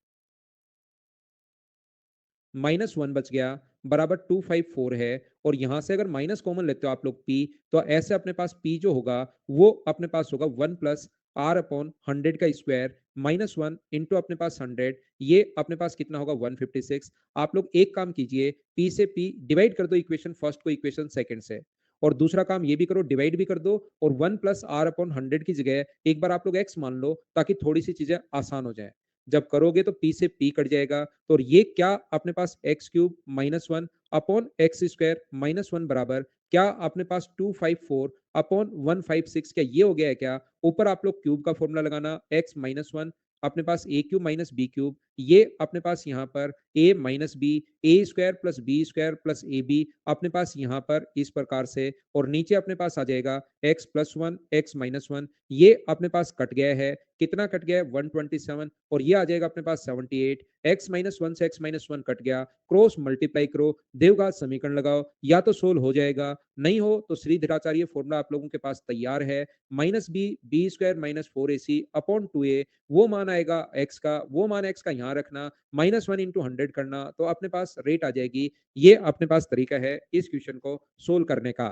माइनस 1 बच गया, बराबर 254 है। और यहां से अगर माइनस कॉमन लेते हो आप लोग P, तो ऐसे अपने पास P जो होगा वो अपने पास होगा 1 प्लस आर अपॉन 100 का स्क्वायर माइनस 1 इंटू अपने पास 100। ये अपने पास कितना होगा? 156। आप लोग एक काम कीजिए, P से P डिवाइड कर दो इक्वेशन फर्स्ट को इक्वेशन सेकंड से। और दूसरा काम ये भी करो, डिवाइड भी कर दो और 1 प्लस आर अपॉन 100 की जगह एक बार आप लोग x मान लो ताकि थोड़ी सी चीजें आसान हो जाए। जब करोगे तो P से P कट जाएगा। तो ये क्या अपने पास x cube minus 1 upon x square minus 1 बराबर क्या अपने पास 254 अपॉन 156? क्या ये हो गया है क्या? ऊपर आप लोग क्यूब का फॉर्मूला लगाना, एक्स माइनस 1 अपने पास a cube minus b cube. ये अपने पास यहाँ पर a minus b, a square plus b square plus a b अपने पास यहाँ पर इस प्रकार से। और नीचे अपने पास आ जाएगा एक्स प्लस 1 एक्स माइनस 1। ये अपने पास कट गया है, कितना कट गया है? 127। और ये आ जाएगा अपने पास 78। एक्स माइनस 1 से एक्स माइनस 1 कट गया, क्रॉस मल्टीप्लाई करो, देवघात समीकरण लगाओ, या तो सोल्व हो जाएगा, नहीं हो तो श्रीधराचार्य फॉर्मूला आप लोगों के पास तैयार है। Minus b b square minus 4ac upon 2a। वो मान आएगा एक्स का, वो मान एक्स का यहाँ रखना, माइनस 1 इंटू 100 करना, तो अपने पास रेट आ जाएगी। ये अपने पास तरीका है इस क्वेश्चन को सोल्व करने का।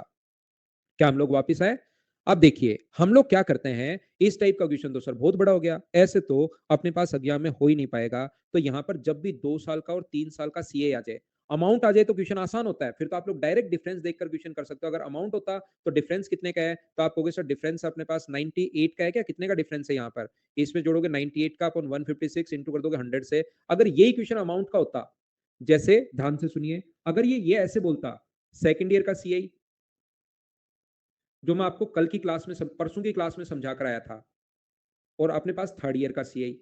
क्या हम लोग वापस आए? अब देखिए हम लोग क्या करते हैं, इस टाइप का क्वेश्चन तो सर बहुत बड़ा हो गया, ऐसे तो अपने पास एग्जाम में हो ही नहीं पाएगा। तो यहां पर जब भी 2 साल का और 3 साल का सीए आ जाए, अमाउंट आ जाए तो क्वेश्चन आसान होता है। फिर तो आप लोग डायरेक्ट डिफरेंस देखकर क्वेश्चन कर सकते हो। अगर अमाउंट होता तो डिफरेंस कितने का है, तो आप कहोगे सर डिफरेंस अपने पास 98 का है क्या? कितने का डिफरेंस है यहाँ पर? इसमें जोड़ोगे 98 का अपन 156 इंटू कर दोगे 100 से। अगर यही क्वेश्चन अमाउंट का होता, जैसे ध्यान से सुनिए, अगर ये ऐसे बोलता सेकंड ईयर का सीआई, जो मैं आपको कल की क्लास में परसों की क्लास में समझा कर आया था, और अपने पास थर्ड ईयर का सीआई,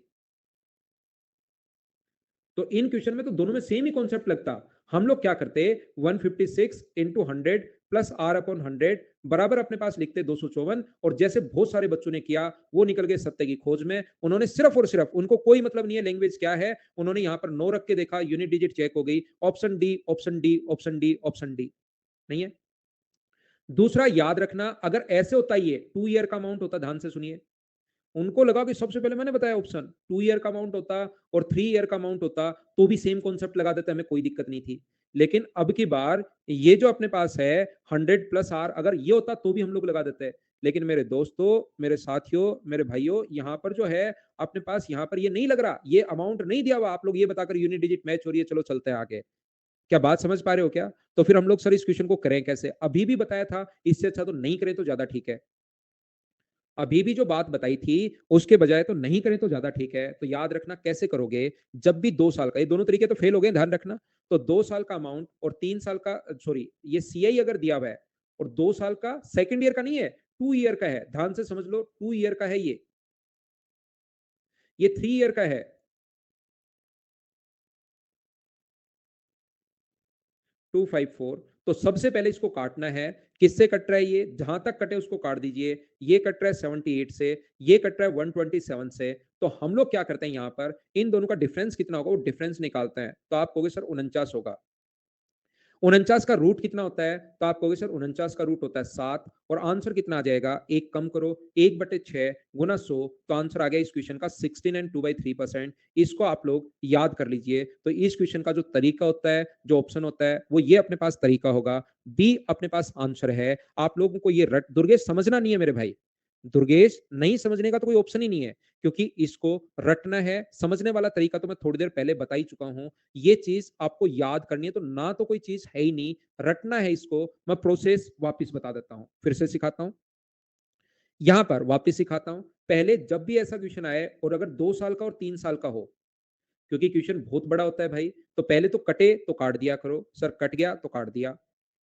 तो इन क्वेश्चन में तो दोनों में सेम ही कॉन्सेप्ट लगता। हम लोग क्या करते, 156 इंटू 100 प्लस आर अपॉन 100 बराबर अपने पास लिखते 254। और जैसे बहुत सारे बच्चों ने किया, वो निकल गए सत्य की खोज में। उन्होंने सिर्फ और सिर्फ, उनको कोई मतलब नहीं है लैंग्वेज क्या है, उन्होंने यहां पर नो रख के देखा, यूनिट डिजिट चेक हो गई, option D option D option D option D. नहीं है? दूसरा याद रखना, अगर ऐसे होता, ये 2 ईयर का अमाउंट होता, ध्यान से सुनिए, उनको लगा कि सबसे पहले मैंने बताया ऑप्शन 2 ईयर का अमाउंट होता और 3 ईयर का अमाउंट होता, तो भी सेम कॉन्सेप्ट लगा देते, हमें कोई दिक्कत नहीं थी। लेकिन अब की बार ये जो अपने पास है 100 प्लस आर, अगर ये होता तो भी हम लोग लगा देते। लेकिन मेरे दोस्तों, मेरे साथियों, मेरे भाइयों, यहाँ पर जो है अपने पास यहाँ पर ये नहीं लग रहा, ये अमाउंट नहीं दिया हुआ। आप लोग ये बताकर यूनिट डिजिट मैच हो रही है, चलो चलते हैं आगे। क्या बात समझ पा रहे हो क्या? तो फिर हम लोग सर इस क्वेश्चन को करें कैसे? अभी भी बताया था, इससे अच्छा तो नहीं करें तो ज़्यादा ठीक है। अभी भी जो बात बताई थी, उसके बजाय तो नहीं करें तो ज़्यादा ठीक है। तो याद रखना कैसे करोगे, जब भी 2 साल का, ये दोनों तरीके तो फेल हो गए, ध्यान रखना। तो 2 साल का अमाउंट और 3 साल का, सॉरी, ये सीआई अगर दिया हुआ है और 2 साल का, सेकंड ईयर का नहीं है, 2 ईयर का है। ध्यान से समझ लो, 2 ईयर का है ये 3 ईयर का है। 254। तो सबसे पहले इसको काटना है। किससे कट रहा है ये? जहां तक कटे उसको काट दीजिए। ये कट रहा है 78 से, ये कट रहा है 127 से। तो हम लोग क्या करते हैं, यहां पर इन दोनों का डिफरेंस कितना होगा वो डिफरेंस निकालते हैं। तो आप कहोगे सर 49 होगा। 49 का रूट कितना होता है? तो आप कहोगे सर 49 का रूट होता है 7। और आंसर कितना आ जाएगा? एक कम करो, 1/6 गुना 100। तो आंसर आ गया इस क्वेश्चन का 16 एंड 2/3%। इसको आप लोग याद कर लीजिए। तो इस क्वेश्चन का जो तरीका होता है, जो ऑप्शन होता है, वो ये अपने पास तरीका होगा। बी अपने पास आंसर है। आप लोगों को ये रट दुर्गेश समझना नहीं है मेरे भाई। दुर्गेश, नहीं समझने का तो कोई ऑप्शन ही नहीं है, क्योंकि इसको रटना है। समझने वाला तरीका तो मैं थोड़ी देर पहले बता ही चुका हूं। ये चीज आपको याद करनी है, तो ना तो कोई चीज है ही नहीं, रटना है इसको। मैं प्रोसेस वापस बता देता हूं, फिर से सिखाता हूं। यहां पर वापस सिखाता हूं। पहले जब भी ऐसा क्वेश्चन आए और अगर 2 साल का और 3 साल का हो, क्योंकि क्वेश्चन बहुत बड़ा होता है भाई, तो पहले तो कटे तो काट दिया करो। सर कट गया तो काट दिया।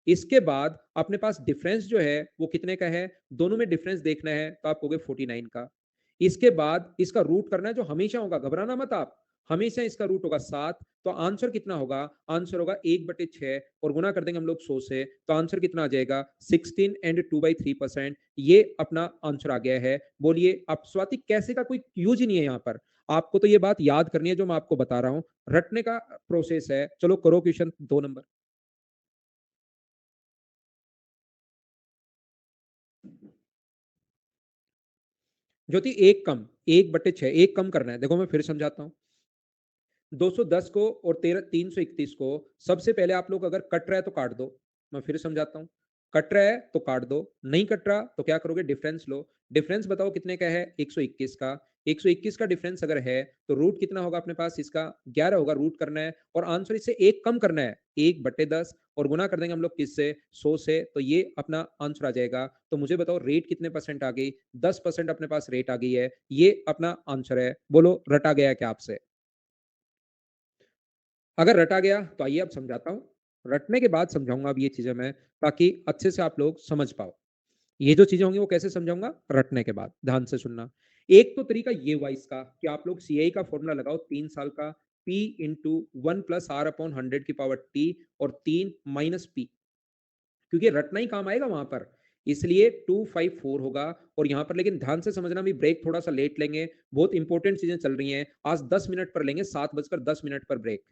इसके बाद अपने पास डिफरेंस जो है वो कितने का है, दोनों में डिफरेंस देखना है, तो आप कहोगे 49 का। इसके बाद इसका रूट करना है, जो हमेशा होगा, घबराना मत आप, हमेशा इसका रूट होगा 7। तो आंसर कितना होगा? आंसर होगा 1/6 और गुना कर देंगे हम लोग 100 से। तो आंसर कितना आ जाएगा? 16 एंड 2/3%। ये अपना आंसर आ गया है। बोलिए आप, स्वाति कैसे का कोई यूज ही नहीं है यहाँ पर। आपको तो ये बात याद करनी है जो मैं आपको बता रहा हूं, रटने का प्रोसेस है। चलो करो क्वेश्चन 2 नंबर। ज्योति, एक कम, 1/6 एक कम करना है। देखो मैं फिर समझाता हूँ। 210 को और 331 को सबसे पहले आप लोग अगर कट रहा है तो काट दो। मैं फिर समझाता हूँ। कट रहा है तो काट दो, नहीं कट रहा तो क्या करोगे? डिफरेंस लो। डिफरेंस बताओ कितने का है? 121 का। 121 का डिफरेंस अगर है तो रूट कितना होगा अपने पास? इसका 11 होगा। रूट करना है और आंसर इससे एक कम करना है, 1/10 और गुना कर देंगे हम लोग किससे? 100 से। तो ये अपना आंसर आ जाएगा। तो मुझे बताओ रेट कितने परसेंट आ गई? 10% अपने पास रेट आ गई है। ये अपना आंसर है। बोलो रटा गया क्या आपसे? अगर रटा गया तो आइए अब समझाता हूं। रटने के बाद समझाऊंगा अब ये चीजें मैं, ताकि अच्छे से आप लोग समझ पाओ। ये जो चीजें होंगी वो कैसे समझाऊंगा? रटने के बाद। ध्यान से सुनना। एक तो तरीका ये हुआ इसका कि आप लोग सीआई का फॉर्मूला लगाओ, 3 साल का, पी इंटू 1+r/100 और 3 - p, क्योंकि रटना ही काम आएगा वहां पर। इसलिए 254 होगा। और यहां पर लेकिन ध्यान से समझना, भी ब्रेक थोड़ा सा लेट लेंगे, बहुत इंपॉर्टेंट चीजें चल रही हैं। आज 10 मिनट पर लेंगे, 7:10 पर ब्रेक।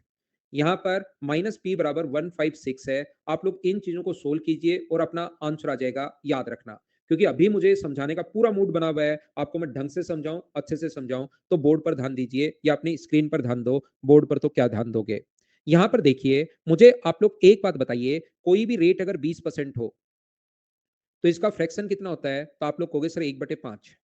यहाँ पर -p = 156 है। आप लोग इन चीजों को सोल्व कीजिए और अपना आंसर आ जाएगा, याद रखना। क्योंकि अभी मुझे समझाने का पूरा मूड बना हुआ है, आपको मैं ढंग से समझाऊं, अच्छे से समझाऊं। तो बोर्ड पर ध्यान दीजिए या अपनी स्क्रीन पर ध्यान दो। बोर्ड पर तो क्या ध्यान दोगे? यहां पर देखिए, मुझे आप लोग एक बात बताइए, कोई भी रेट अगर 20% हो तो इसका फ्रैक्शन कितना होता है? तो आप लोग कहोगे सर 1/5।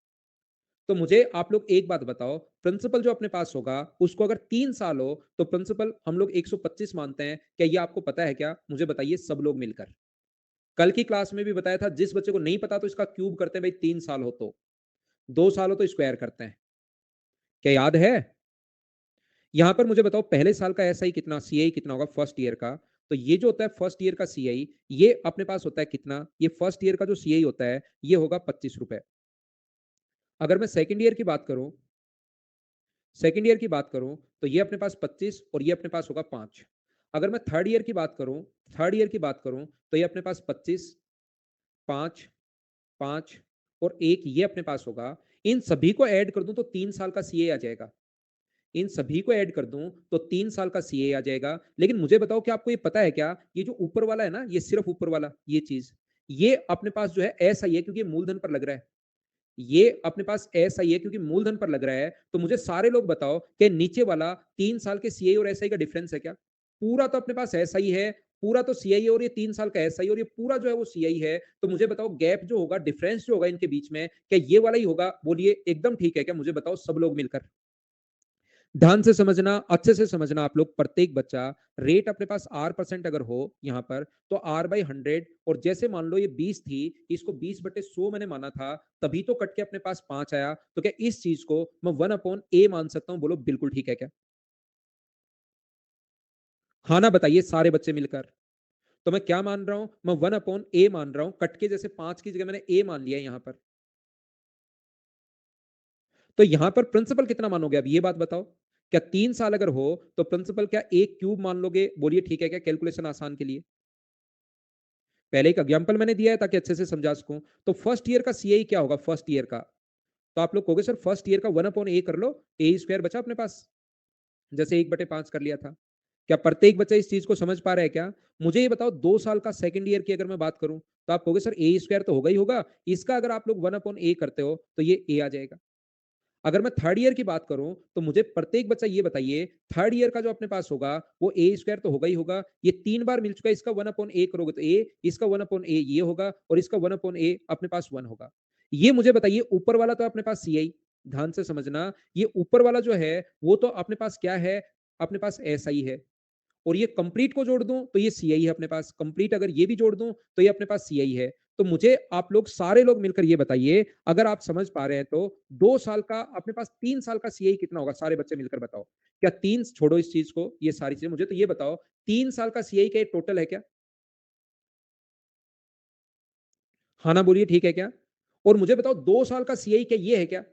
तो मुझे आप लोग एक बात बताओ, प्रिंसिपल जो अपने पास होगा उसको अगर 3 साल हो तो प्रिंसिपल हम लोग 125 मानते हैं। क्या ये आपको पता है क्या? मुझे बताइए सब लोग मिलकर। कल की क्लास में भी बताया था, जिस बच्चे को नहीं पता तो इसका क्यूब करते हैं भाई, 3 साल हो तो, 2 साल हो तो स्क्वायर करते हैं। क्या याद है? यहां पर मुझे बताओ पहले साल का एसआई कितना, सीआई कितना होगा फर्स्ट ईयर का? तो ये जो होता है फर्स्ट ईयर का सीआई, ये अपने पास होता है कितना? ये फर्स्ट ईयर का जो सीआई होता है ये होगा 25 रुपए। अगर मैं सेकंड ईयर की बात करूं, सेकेंड ईयर की बात करूं तो ये अपने पास 25 और ये अपने पास होगा 5। अगर मैं थर्ड ईयर की बात करूं, थर्ड ईयर की बात करूं तो ये अपने पास 25, 5, 5 और एक ये अपने पास होगा। इन सभी को ऐड कर दूं तो 3 साल का सीए आ जाएगा। इन सभी को ऐड कर दूं तो 3 साल का सीए आ जाएगा। लेकिन मुझे बताओ कि आपको ये पता है क्या, ये जो ऊपर वाला है ना, ये सिर्फ ऊपर वाला ये चीज, ये अपने पास जो है ऐसा ही है, क्योंकि मूलधन पर लग रहा है। ये अपने पास ऐसा ही है क्योंकि मूलधन पर लग रहा है। तो मुझे सारे लोग बताओ कि नीचे वाला 3 साल के सीए और एसआई का डिफरेंस है क्या? पूरा तो अपने पास ऐसा ही है, पूरा तो सीआई है और ये 3 साल का ऐसा ही और ये पूरा जो है वो सीआई है। तो मुझे बताओ गैप जो होगा, डिफरेंस जो होगा इनके बीच में, क्या ये वाला ही होगा? बोलिए एकदम ठीक है क्या? मुझे बताओ सब लोग मिलकर। ध्यान से समझना, अच्छे से समझना आप लोग, प्रत्येक बच्चा। रेट अपने पास R% अगर हो यहाँ पर, तो R/100, और जैसे मान लो ये 20 थी, इसको 20/100 मैंने माना था, तभी तो कट के अपने पास 5 आया। तो क्या इस चीज को मैं 1/A मान सकता हूं? बोलो बिल्कुल ठीक है क्या? हाँ ना बताइए सारे बच्चे मिलकर। तो मैं क्या मान रहा हूं? मैं 1/A मान रहा हूं, कट के जैसे 5 की जगह मैंने A मान लिया है यहां पर। तो यहां पर प्रिंसिपल कितना मानोगे? अब ये बात बताओ। क्या 3 साल अगर हो तो प्रिंसिपल क्या एक क्यूब मान लोगे? बोलिए ठीक है क्या? कैलकुलेशन आसान के लिए पहले एक एग्जांपल मैंने दिया है ताकि अच्छे से समझा सकूं। तो फर्स्ट ईयर का सीआई क्या होगा? फर्स्ट ईयर का, तो आप लोग कहोगे सर फर्स्ट ईयर का 1/A कर लो, ए स्क्वायर बचा अपने पास, जैसे 1/5 कर लिया था। क्या प्रत्येक बच्चा इस चीज को समझ पा रहा है क्या? मुझे ये बताओ 2 साल का सेकंड ईयर की अगर मैं बात करूं, तो आप कहोगे सर ए स्क्वायर तो होगा ही होगा, इसका अगर आप लोग 1/A करते हो तो ये ए आ जाएगा। अगर मैं थर्ड ईयर की बात करूं, तो मुझे प्रत्येक बच्चा ये बताइए, थर्ड ईयर का जो अपने पास होगा वो ए स्क्वायर तो होगा ही होगा, ये 3 बार मिल चुका है, इसका 1/A करोगे तो ए, इसका 1/A ये होगा, और इसका 1/A अपने पास 1 होगा। ये मुझे बताइए, ऊपर वाला तो अपने पास सीआई, ध्यान से समझना, ये ऊपर वाला जो है वो तो अपने पास क्या है? अपने पास ऐसा ही है। और ये कंप्लीट को जोड़ दूं तो ये सीआई है अपने पास, कंप्लीट अगर ये भी जोड़ दूं तो ये अपने पास सीआई है। तो मुझे आप लोग सारे लोग मिलकर ये बताइए, अगर आप समझ पा रहे हैं तो 2 साल का अपने पास, 3 साल का सीआई कितना होगा? सारे बच्चे मिलकर बताओ। क्या तीन, छोड़ो इस चीज को, ये सारी चीजें, मुझे तो ये बताओ 3 साल का सीआई का टोटल है क्या? हाँ ना बोलिए ठीक है क्या? और मुझे बताओ 2 साल का सीआई क्या ये है क्या?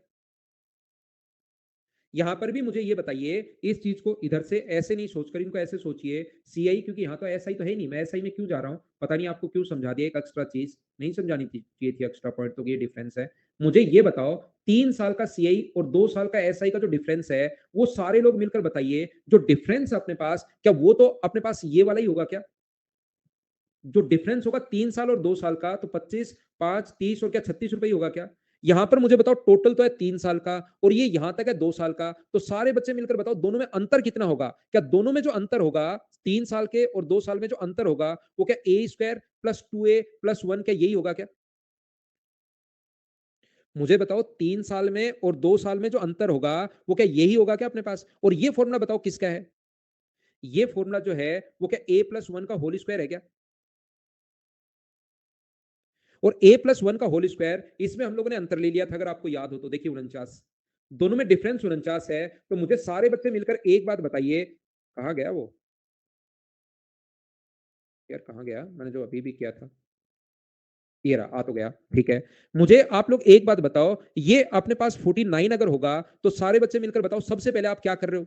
यहां पर भी मुझे ये बताइए, इस चीज को इधर से ऐसे नहीं सोचकर इनको ऐसे सोचिए, सीआई, क्योंकि यहां तो एसआई तो है नहीं, मैं एसआई में क्यों जा रहा हूं? पता नहीं आपको क्यों समझा दिया एक एक्स्ट्रा चीज, नहीं समझानी चाहिए थी एक्स्ट्रा पॉइंट, तो ये डिफरेंस है। मुझे ये बताओ 3 साल का सीआई और 2 साल का एसआई का जो डिफरेंस है, वो सारे लोग मिलकर बताइए, जो डिफरेंस है अपने पास, क्या वो तो अपने पास ये वाला ही होगा क्या? जो डिफरेंस होगा 3 साल और 2 साल का, तो 25, 5, 30 और क्या 36 रुपए ही होगा क्या? यहां पर मुझे बताओ टोटल तो है 3 साल का, और ये यहां तक है 2 साल का, तो सारे बच्चे मिलकर बताओ दोनों में अंतर कितना होगा? क्या दोनों में जो अंतर होगा, 3 साल के और 2 साल में जो अंतर होगा, वो क्या ए स्क्वायर प्लस 2A+1 क्या यही होगा क्या? मुझे बताओ 3 साल में और 2 साल में जो अंतर होगा, वो क्या यही होगा क्या अपने पास? और ये फॉर्मूला बताओ किसका है? ये फॉर्मूला जो है वो क्या A+1 का होल स्क्वायर है क्या? और A+1 का होल स्क्वायर, इसमें हम लोगों ने अंतर ले लिया था, अगर आपको याद हो तो, देखिए 49, दोनों में डिफरेंस 49 है। तो मुझे सारे बच्चे मिलकर एक बात बताइए, कहाँ गया वो? यार कहाँ गया मैंने जो अभी भी किया था? ये रहा, आ तो गया, ठीक है। मुझे आप लोग एक बात बताओ, ये अपने पास 49 अगर होगा, तो सारे बच्चे मिलकर बताओ सबसे पहले आप क्या कर रहे हो?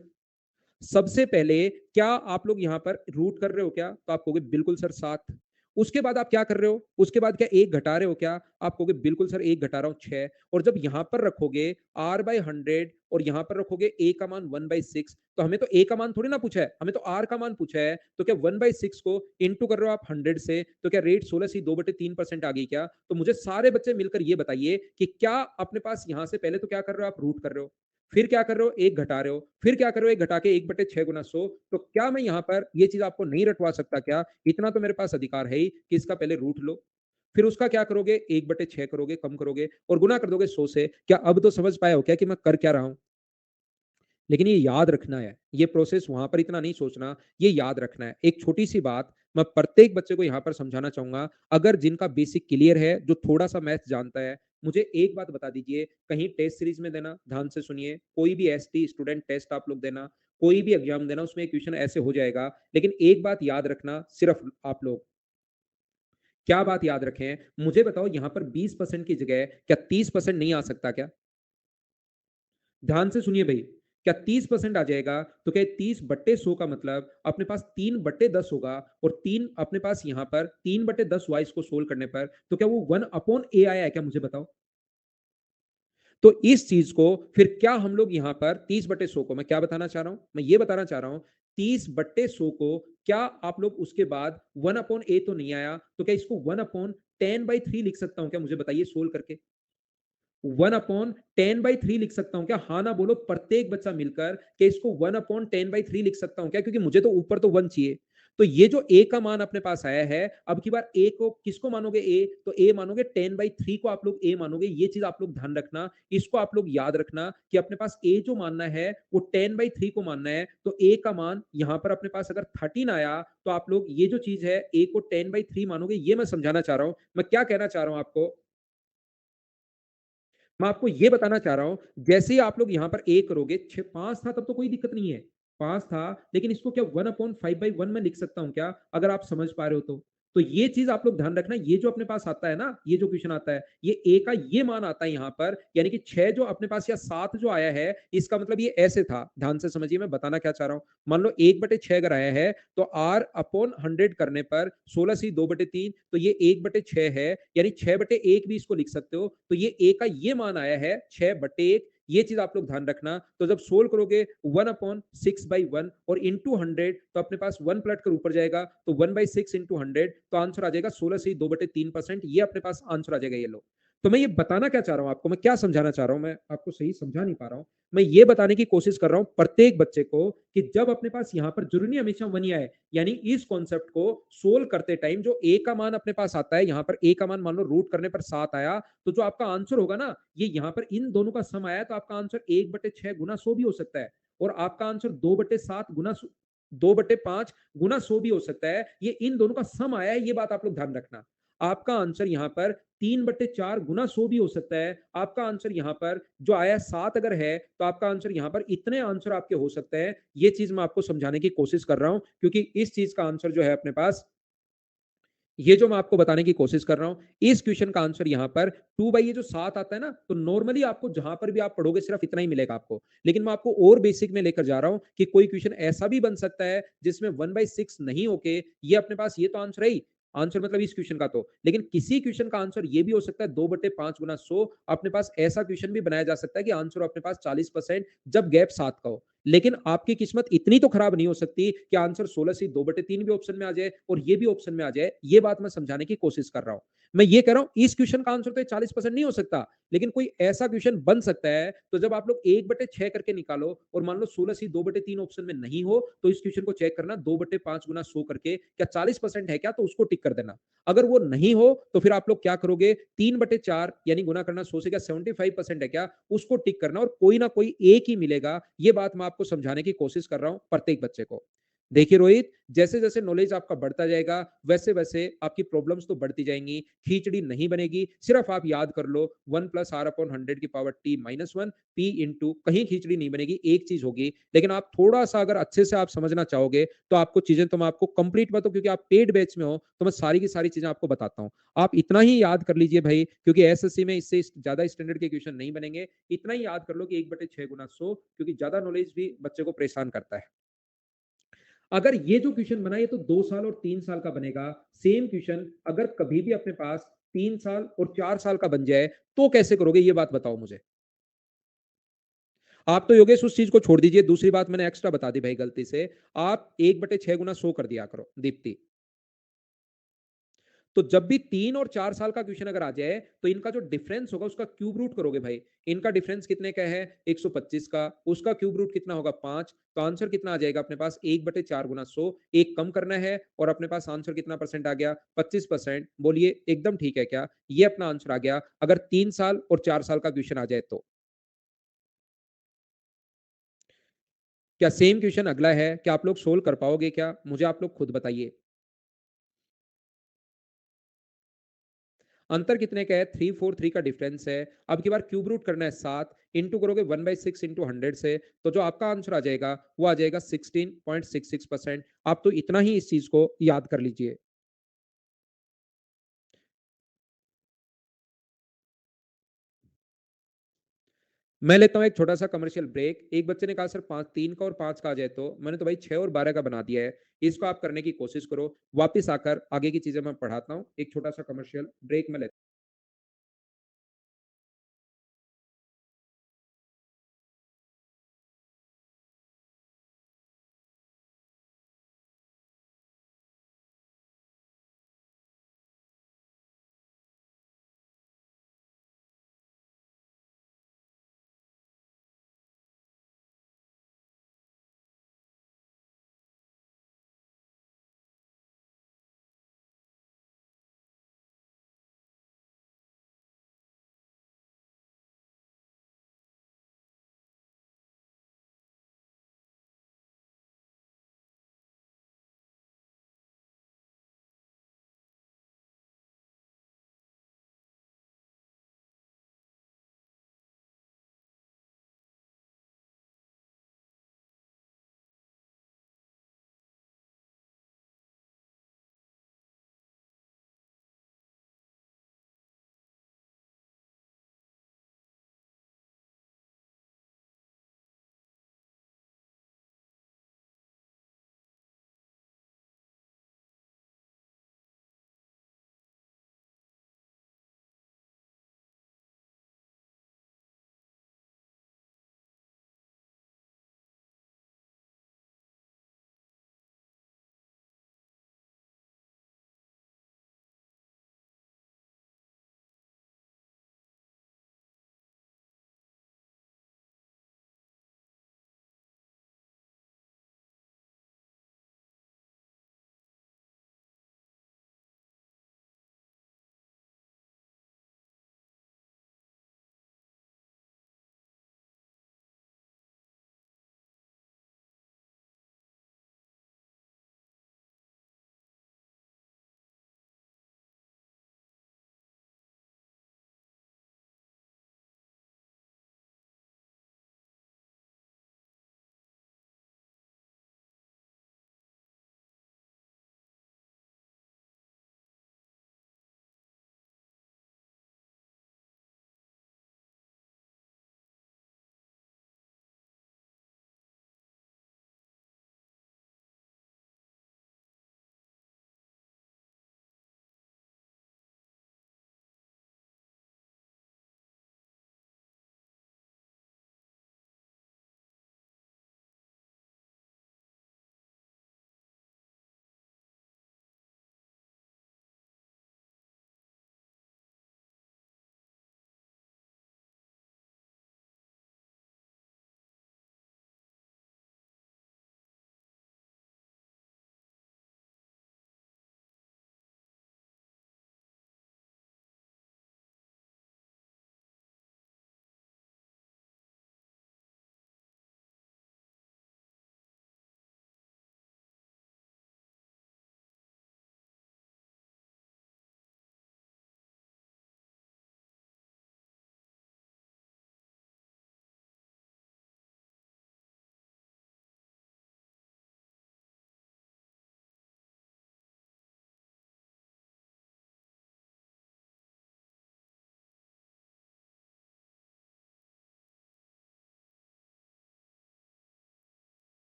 सबसे पहले क्या आप लोग यहां पर रूट कर रहे हो क्या? तो आप कहोगे बिल्कुल सर 7। उसके बाद आप क्या कर रहे हो? उसके बाद क्या एक घटा रहे हो क्या? आप कहोगे बिल्कुल सर एक घटा रहा हूं 6। और जब यहां पर रखोगे R/100 और यहां पर रखोगे A का मान 1/6, तो हमें तो A का मान थोड़ी ना पूछा है, हमें तो R का मान पूछा है। तो क्या 1/6 को इंटू कर रहे हो आप 100 से, तो क्या रेट 16 से 2/3% आ गई क्या? तो मुझे सारे बच्चे मिलकर ये बताइए कि क्या अपने पास यहां से पहले तो क्या कर रहे हो? आप रूट कर रहे हो, फिर क्या कर रहे हो? एक घटा रहे हो, फिर क्या कर रहे हो? एक घटा के 1/6 गुना 100। तो क्या मैं यहाँ पर ये चीज आपको नहीं रटवा सकता क्या? इतना तो मेरे पास अधिकार है ही कि इसका पहले रूट लो, फिर उसका क्या करोगे? 1/6 करोगे, कम करोगे और गुना कर दोगे 100 से। क्या अब तो समझ पाए हो क्या कि मैं कर क्या रहा हूं? लेकिन ये याद रखना है, ये प्रोसेस वहां पर इतना नहीं सोचना, ये याद रखना है। एक छोटी सी बात मैं प्रत्येक बच्चे को यहाँ पर समझाना चाहूंगा, अगर जिनका बेसिक क्लियर है, जो थोड़ा सा मैथ जानता है, मुझे एक बात बता दीजिए, कहीं टेस्ट सीरीज में देना, ध्यान से सुनिए, कोई भी एसटी स्टूडेंट टेस्ट आप लोग देना, कोई भी एग्जाम देना, उसमें क्वेश्चन ऐसे हो जाएगा। लेकिन एक बात याद रखना, सिर्फ आप लोग क्या बात याद रखें, मुझे बताओ यहाँ पर 20% की जगह क्या 30% नहीं आ सकता क्या? ध्यान से सुनिए भाई, क्या 30% आ जाएगा? तो क्या 30/100 का मतलब अपने पास 3/10 होगा, और 3 अपने पास यहां पर 3/10 हुआ इसको सोल्व करने पर, तो क्या वो 1/A आया है क्या? मुझे बताओ। तो इस चीज को फिर क्या हम लोग यहां पर 30/100 को, मैं क्या बताना चाह रहा हूं? मैं ये बताना चाह रहा हूं 30/100 को क्या आप लोग उसके बाद 1/A तो नहीं आया, तो क्या इसको 1/10/3 लिख सकता हूं क्या? मुझे बताइए सोल्व करके। 1/10/3 लिख सकता हूँ क्या? हाँ, ना बोलो प्रत्येक बच्चा मिलकर कि इसको 1/10/3 लिख सकता हूँ क्या? क्योंकि मुझे तो ऊपर तो 1 चाहिए। तो ये जो a का मान अपने पास आया है, अब की बार a को किसको मानोगे a? तो a मानोगे 10/3 को आप लोग a मानोगे, ये चीज़ आप लोग ध्यान रखना। इसको आप लोग याद रखना कि अपने पास a जो मानना है, वो 10/3 को मानना है। तो a का मान यहाँ पर अपने पास अगर 13 आया, तो आप लोग ये जो चीज़ है a को 10/3 मानोगे, ये मैं समझाना चाह रहा हूँ। मैं क्या कहना चाह रहा हूँ आपको? मैं आपको ये बताना चाह रहा हूँ, जैसे ही आप लोग यहाँ पर 1 करोगे, 5 था तब तो कोई दिक्कत नहीं है। 5 था, लेकिन इसको क्या 1/5/1 में लिख सकता हूँ क्या? अगर आप समझ पा रहे हो तो। तो ये चीज़ आप लोग ध्यान रखना, ये जो अपने पास आता है ना, ये जो क्वेश्चन आता है, ये a का ये मान आता है यहाँ पर, यानी कि 6 जो अपने पास या 7 जो आया है, इसका मतलब ये ऐसे था। ध्यान से समझिए मैं बताना क्या चाह रहा हूँ। मान लो 1/6 अगर आया है, तो r अपॉन 100 करने पर 16 से 2/3 तो ये 1/6 है, यानी 6/1 भी इसको लिख सकते हो। तो ये a का ये मान आया है 6/1, ये चीज़ आप लोग ध्यान रखना। तो जब सोल्व करोगे 1/6/1 और इंटू 100 तो अपने पास 1 पलट कर ऊपर जाएगा, तो 1/6 इंटू 100 तो आंसर आ जाएगा 16 से 2/3%, ये अपने पास आंसर आ जाएगा ये लो। तो मैं ये बताना क्या चाह रहा हूँ आपको, मैं क्या समझाना चाह रहा हूँ, मैं आपको सही समझा नहीं पा रहा हूँ। मैं ये बताने की कोशिश कर रहा हूँ प्रत्येक बच्चे को कि जब अपने पास यहाँ पर जरूरी नहीं हमेशा 1 ही आए, यानी इस कॉन्सेप्ट को सोल्व करते टाइम जो a का मान अपने पास आता है, यहाँ पर a का मान मान लो रूट करने पर 7 आया, तो जो आपका आंसर होगा ना, ये यहाँ पर इन दोनों का सम आया, तो आपका आंसर 1/6 गुना 100 भी हो सकता है, और आपका आंसर 2/7 गुना 2/5 गुना 100 भी हो सकता है। ये इन दोनों का सम आया है, ये बात आप लोग ध्यान रखना। आपका आंसर यहाँ पर 3/4 गुना 100 भी हो सकता है। आपका आंसर यहाँ पर जो आया 7 अगर है, तो आपका आंसर यहाँ पर इतने आंसर आपके हो सकते हैं। ये चीज मैं आपको समझाने की कोशिश कर रहा हूं, क्योंकि इस चीज का आंसर जो है अपने पास, ये जो मैं आपको बताने की कोशिश कर रहा हूं, इस क्वेश्चन का आंसर यहाँ पर 2 बाई ये जो 7 आता है ना, तो नॉर्मली आपको जहां पर भी आप पढ़ोगे सिर्फ इतना ही मिलेगा आपको। लेकिन मैं आपको और बेसिक में लेकर जा रहा हूं कि कोई क्वेश्चन ऐसा भी बन सकता है जिसमें 1/6 नहीं होके ये अपने पास ये तो आंसर है ही, आंसर मतलब इस क्वेश्चन का तो, लेकिन किसी क्वेश्चन का आंसर ये भी हो सकता है 2/5 गुना 100। अपने पास ऐसा क्वेश्चन भी बनाया जा सकता है कि आंसर अपने पास 40% जब गैप 7 का हो। लेकिन आपकी किस्मत इतनी तो खराब नहीं हो सकती कि आंसर 16 से 2/3 भी ऑप्शन में आ जाए और ये भी ऑप्शन में आ जाए। ये बात मैं समझाने की कोशिश कर रहा हूं। मैं ये कह रहा हूं इस क्वेश्चन का आंसर तो 40% नहीं हो सकता, लेकिन कोई ऐसा क्वेश्चन बन सकता है। तो जब आप लोग 1/6 करके निकालो और मान लो 16 से 2/3 ऑप्शन में नहीं हो, तो इस क्वेश्चन को चेक करना 2/5 गुना 100 करके क्या 40% है क्या, तो उसको टिक कर देना। अगर वो नहीं हो तो फिर आप लोग क्या करोगे, 3/4 यानी गुना करना 100 से, क्या 75% है क्या, उसको टिक करना और कोई ना कोई एक ही मिलेगा। ये बात मैं आपको समझाने की कोशिश कर रहा हूं प्रत्येक बच्चे को। देखिए रोहित, जैसे जैसे नॉलेज आपका बढ़ता जाएगा, वैसे वैसे आपकी प्रॉब्लम्स तो बढ़ती जाएंगी। खींचड़ी नहीं बनेगी, सिर्फ आप याद कर लो 1+r/100 की पावर t-1 p इंटू, कहीं खींचड़ी नहीं बनेगी, एक चीज होगी। लेकिन आप थोड़ा सा अगर अच्छे से आप समझना चाहोगे तो आपको चीजें तो मैं आपको कंप्लीट बताऊं, क्योंकि आप पेड बैच में हो तो मैं सारी की सारी चीजें आपको बताता हूं। आप इतना ही याद कर लीजिए भाई, क्योंकि एसएससी में इससे ज्यादा स्टैंडर्ड के क्वेश्चन नहीं बनेंगे। इतना ही याद कर लो कि 1/6 गुना 100, क्योंकि ज्यादा नॉलेज भी बच्चे को परेशान करता है। अगर ये जो क्वेश्चन बना, ये तो 2 साल और 3 साल का बनेगा। सेम क्वेश्चन अगर कभी भी अपने पास 3 साल और 4 साल का बन जाए, तो कैसे करोगे, ये बात बताओ मुझे। आप तो योगेश उस चीज को छोड़ दीजिए, दूसरी बात मैंने एक्स्ट्रा बता दी भाई गलती से। आप 1/6 गुना 100 कर दिया करो दीप्ति। तो जब भी 3 और 4 साल का क्वेश्चन अगर आ जाए, तो इनका जो डिफरेंस होगा उसका क्यूब रूट करोगे भाई। इनका डिफरेंस कितने का है, 125 का, उसका क्यूब रूट कितना होगा 5। तो आंसर कितना आ जाएगा अपने पास, 1/4 गुना 100। एक कम करना है और अपने पास आंसर कितना परसेंट आ गया, 25%। बोलिए एकदम ठीक है क्या, ये अपना आंसर आ गया अगर 3 साल और 4 साल का क्वेश्चन आ जाए तो। क्या सेम क्वेश्चन अगला है, क्या आप लोग सोल्व कर पाओगे क्या, मुझे आप लोग खुद बताइए। अंतर कितने का है, 343 का डिफरेंस है। अब की बार क्यूब रूट करना है 7, इंटू करोगे 1/6 इंटू 100 से, तो जो आपका आंसर आ जाएगा वो आ जाएगा 16.66%। आप तो इतना ही इस चीज को याद कर लीजिए। मैं लेता हूं एक छोटा सा कमर्शियल ब्रेक। एक बच्चे ने कहा सर 3 का और 5 का आ जाए, तो मैंने तो भाई 6 और 12 का बना दिया है। इसको आप करने की कोशिश करो, वापिस आकर आगे की चीजें मैं पढ़ाता हूँ। एक छोटा सा कमर्शियल ब्रेक में लेता हूं।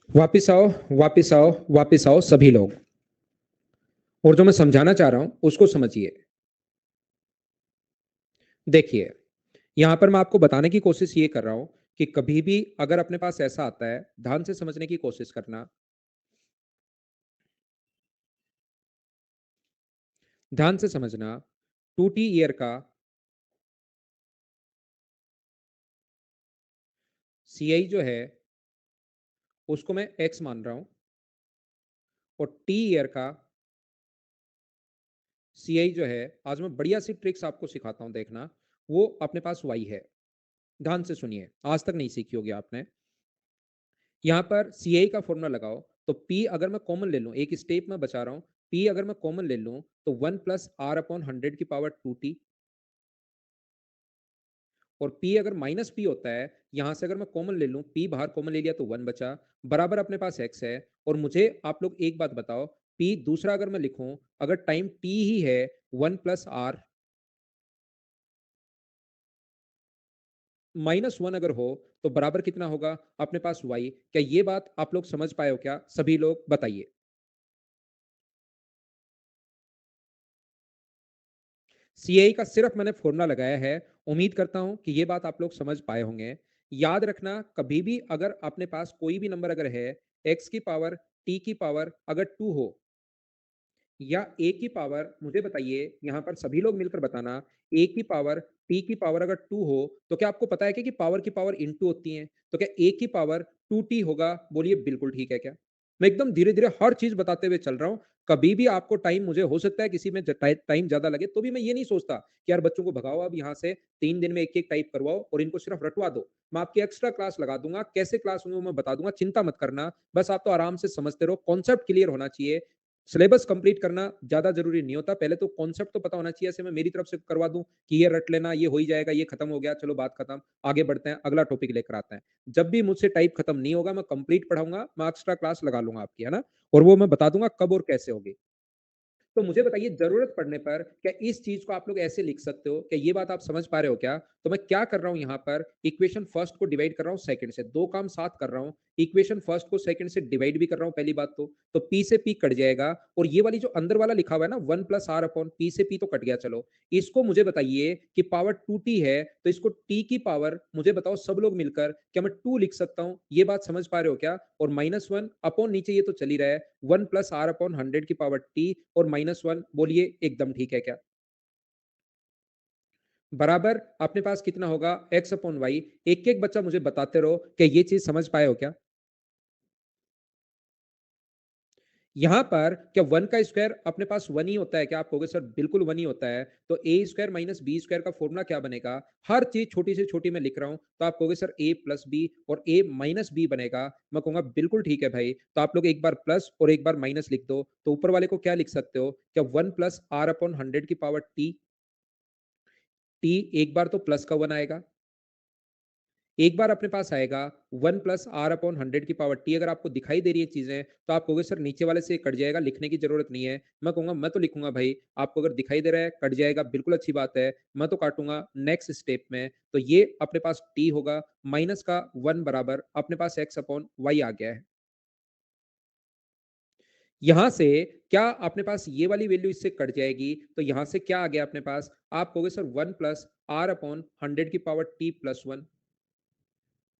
वापिस आओ, वापिस आओ, वापिस आओ सभी लोग। और जो मैं समझाना चाह रहा हूँ, उसको समझिए। देखिए, यहाँ पर मैं आपको बताने की कोशिश ये कर रहा हूँ कि कभी भी अगर अपने पास ऐसा आता है, ध्यान से समझने की कोशिश करना। ध्यान से समझना, 2T ईयर का सीआई जो है, उसको मैं एक्स मान रहा हूँ और टी ईयर का सीआई जो है, आज मैं बढ़िया सी ट्रिक्स आपको सिखाता हूँ देखना, वो अपने पास वाई है। ध्यान से सुनिए, आज तक नहीं सीखी होगी आपने। यहाँ पर सीआई का फॉर्मूला लगाओ, तो पी अगर मैं कॉमन ले लूँ, एक स्टेप में बचा रहा हूँ, पी अगर मैं कॉमन ले लूँ, तो 1 प्लस आर अपॉन 100 की पावर 2T, और P अगर माइनस P होता है, यहां से अगर मैं कॉमन ले लूं, P बाहर कॉमन ले लिया तो 1 बचा, बराबर अपने पास X है। और मुझे आप लोग एक बात बताओ, P दूसरा अगर मैं लिखूं, अगर टाइम T ही है 1 प्लस आर -1 अगर हो, तो बराबर कितना होगा अपने पास Y। क्या ये बात आप लोग समझ पाए हो क्या? सभी लोग बताइए। सीआई का सिर्फ मैंने फॉर्मूला लगाया है। उम्मीद करता हूं कि ये बात आप लोग समझ पाए होंगे। याद रखना, कभी भी अगर अपने पास कोई भी नंबर अगर है, एक्स की पावर टी की पावर अगर 2 हो, या ए की पावर, मुझे बताइए यहां पर सभी लोग मिलकर बताना, ए की पावर टी की पावर अगर 2 हो, तो क्या आपको पता है कि पावर की पावर इनटू होती है? तो क्या ए की पावर 2T होगा? बोलिए बिल्कुल ठीक है क्या? मैं एकदम धीरे धीरे हर चीज बताते हुए चल रहा हूं। कभी भी आपको टाइम, मुझे हो सकता है किसी में टाइम ज्यादा लगे, तो भी मैं ये नहीं सोचता कि यार बच्चों को भगाओ अब यहाँ से, 3 दिन में एक एक टाइप करवाओ और इनको सिर्फ रटवा दो। मैं आपकी एक्स्ट्रा क्लास लगा दूंगा, कैसे क्लास होंगे वो मैं बता दूंगा, चिंता मत करना। बस आप तो आराम से समझते रहो, कॉन्सेप्ट क्लियर होना चाहिए। सिलेबस कंप्लीट करना ज्यादा जरूरी नहीं होता, पहले तो कॉन्सेप्ट तो पता होना चाहिए। ऐसे मैं मेरी तरफ से करवा दूं कि ये रट लेना, ये हो ही जाएगा, ये खत्म हो गया, चलो बात खत्म, आगे बढ़ते हैं, अगला टॉपिक लेकर आते हैं। जब भी मुझसे टाइप खत्म नहीं होगा, मैं कंप्लीट पढ़ाऊंगा, मैं एक्स्ट्रा क्लास लगा लूंगा आपकी, है ना? और वो मैं बता दूंगा कब और कैसे होगी। तो मुझे बताइए, जरूरत पड़ने पर क्या इस चीज को आप लोग ऐसे लिख सकते हो? क्या ये बात आप समझ पा रहे हो क्या? तो मैं क्या कर रहा हूं, यहाँ पर इक्वेशन फर्स्ट को डिवाइड कर रहा हूं सेकंड से, दो काम साथ कर रहा हूं। इक्वेशन फर्स्ट को सेकंड से डिवाइड भी कर रहा हूं, पहली बात तो पी से पी कट जाएगा। और ये वाली जो अंदर वाला लिखा हुआ है ना, 1 प्लस आर अपॉन पी से पी तो कट गया, चलो। इसको मुझे बताइए कि पावर 2T है, तो इसको T की पावर मुझे बताओ सब लोग मिलकर, क्या मैं 2 लिख सकता हूं? ये बात समझ पा रहे हो क्या? और -1 अपॉन नीचे ये तो चल ही रहा है, 1 प्लस आर अपॉन 100 की पावर T और -1, बोलिए एकदम ठीक है क्या? बराबर अपने पास कितना होगा x अपॉन वाई। एक एक बच्चा मुझे बताते रहो कि ये चीज समझ पाए हो क्या? यहां पर क्या 1 का स्क्वायर अपने पास 1 ही होता है क्या? आप कहोगे सर बिल्कुल 1 ही होता है। तो ए स्क्वायर माइनस बी स्क्वायर का फॉर्मूला क्या बनेगा? हर चीज छोटी से छोटी मैं लिख रहा हूं, तो आप कहोगे सर ए प्लस बी और ए माइनस बी बनेगा। मैं कहूंगा बिल्कुल ठीक है भाई, तो आप लोग एक बार प्लस और एक बार माइनस लिख दो, तो ऊपर वाले को क्या लिख सकते हो? क्या 1 प्लस आर अपॉन 100 की पावर टी, टी एक बार तो प्लस का 1 आएगा, एक बार अपने पास आएगा 1 प्लस आर अपॉन 100 की पावर टी। अगर आपको दिखाई दे रही है चीजें, तो आप कहोगे सर नीचे वाले से कट जाएगा, लिखने की जरूरत नहीं है। मैं कहूंगा मैं तो लिखूंगा भाई, आपको अगर दिखाई दे रहा है कट जाएगा, बिल्कुल अच्छी बात है, मैं तो काटूंगा नेक्स्ट स्टेप में। तो ये अपने पास टी होगा, माइनस का 1 बराबर अपने पास एक्स अपॉन वाई आ गया है। यहां से क्या अपने पास ये वाली वैल्यू इससे कट जाएगी, तो यहां से क्या आ गया अपने पास? आप कहोगे सर 1 प्लस आर अपॉन 100 की power T plus 1,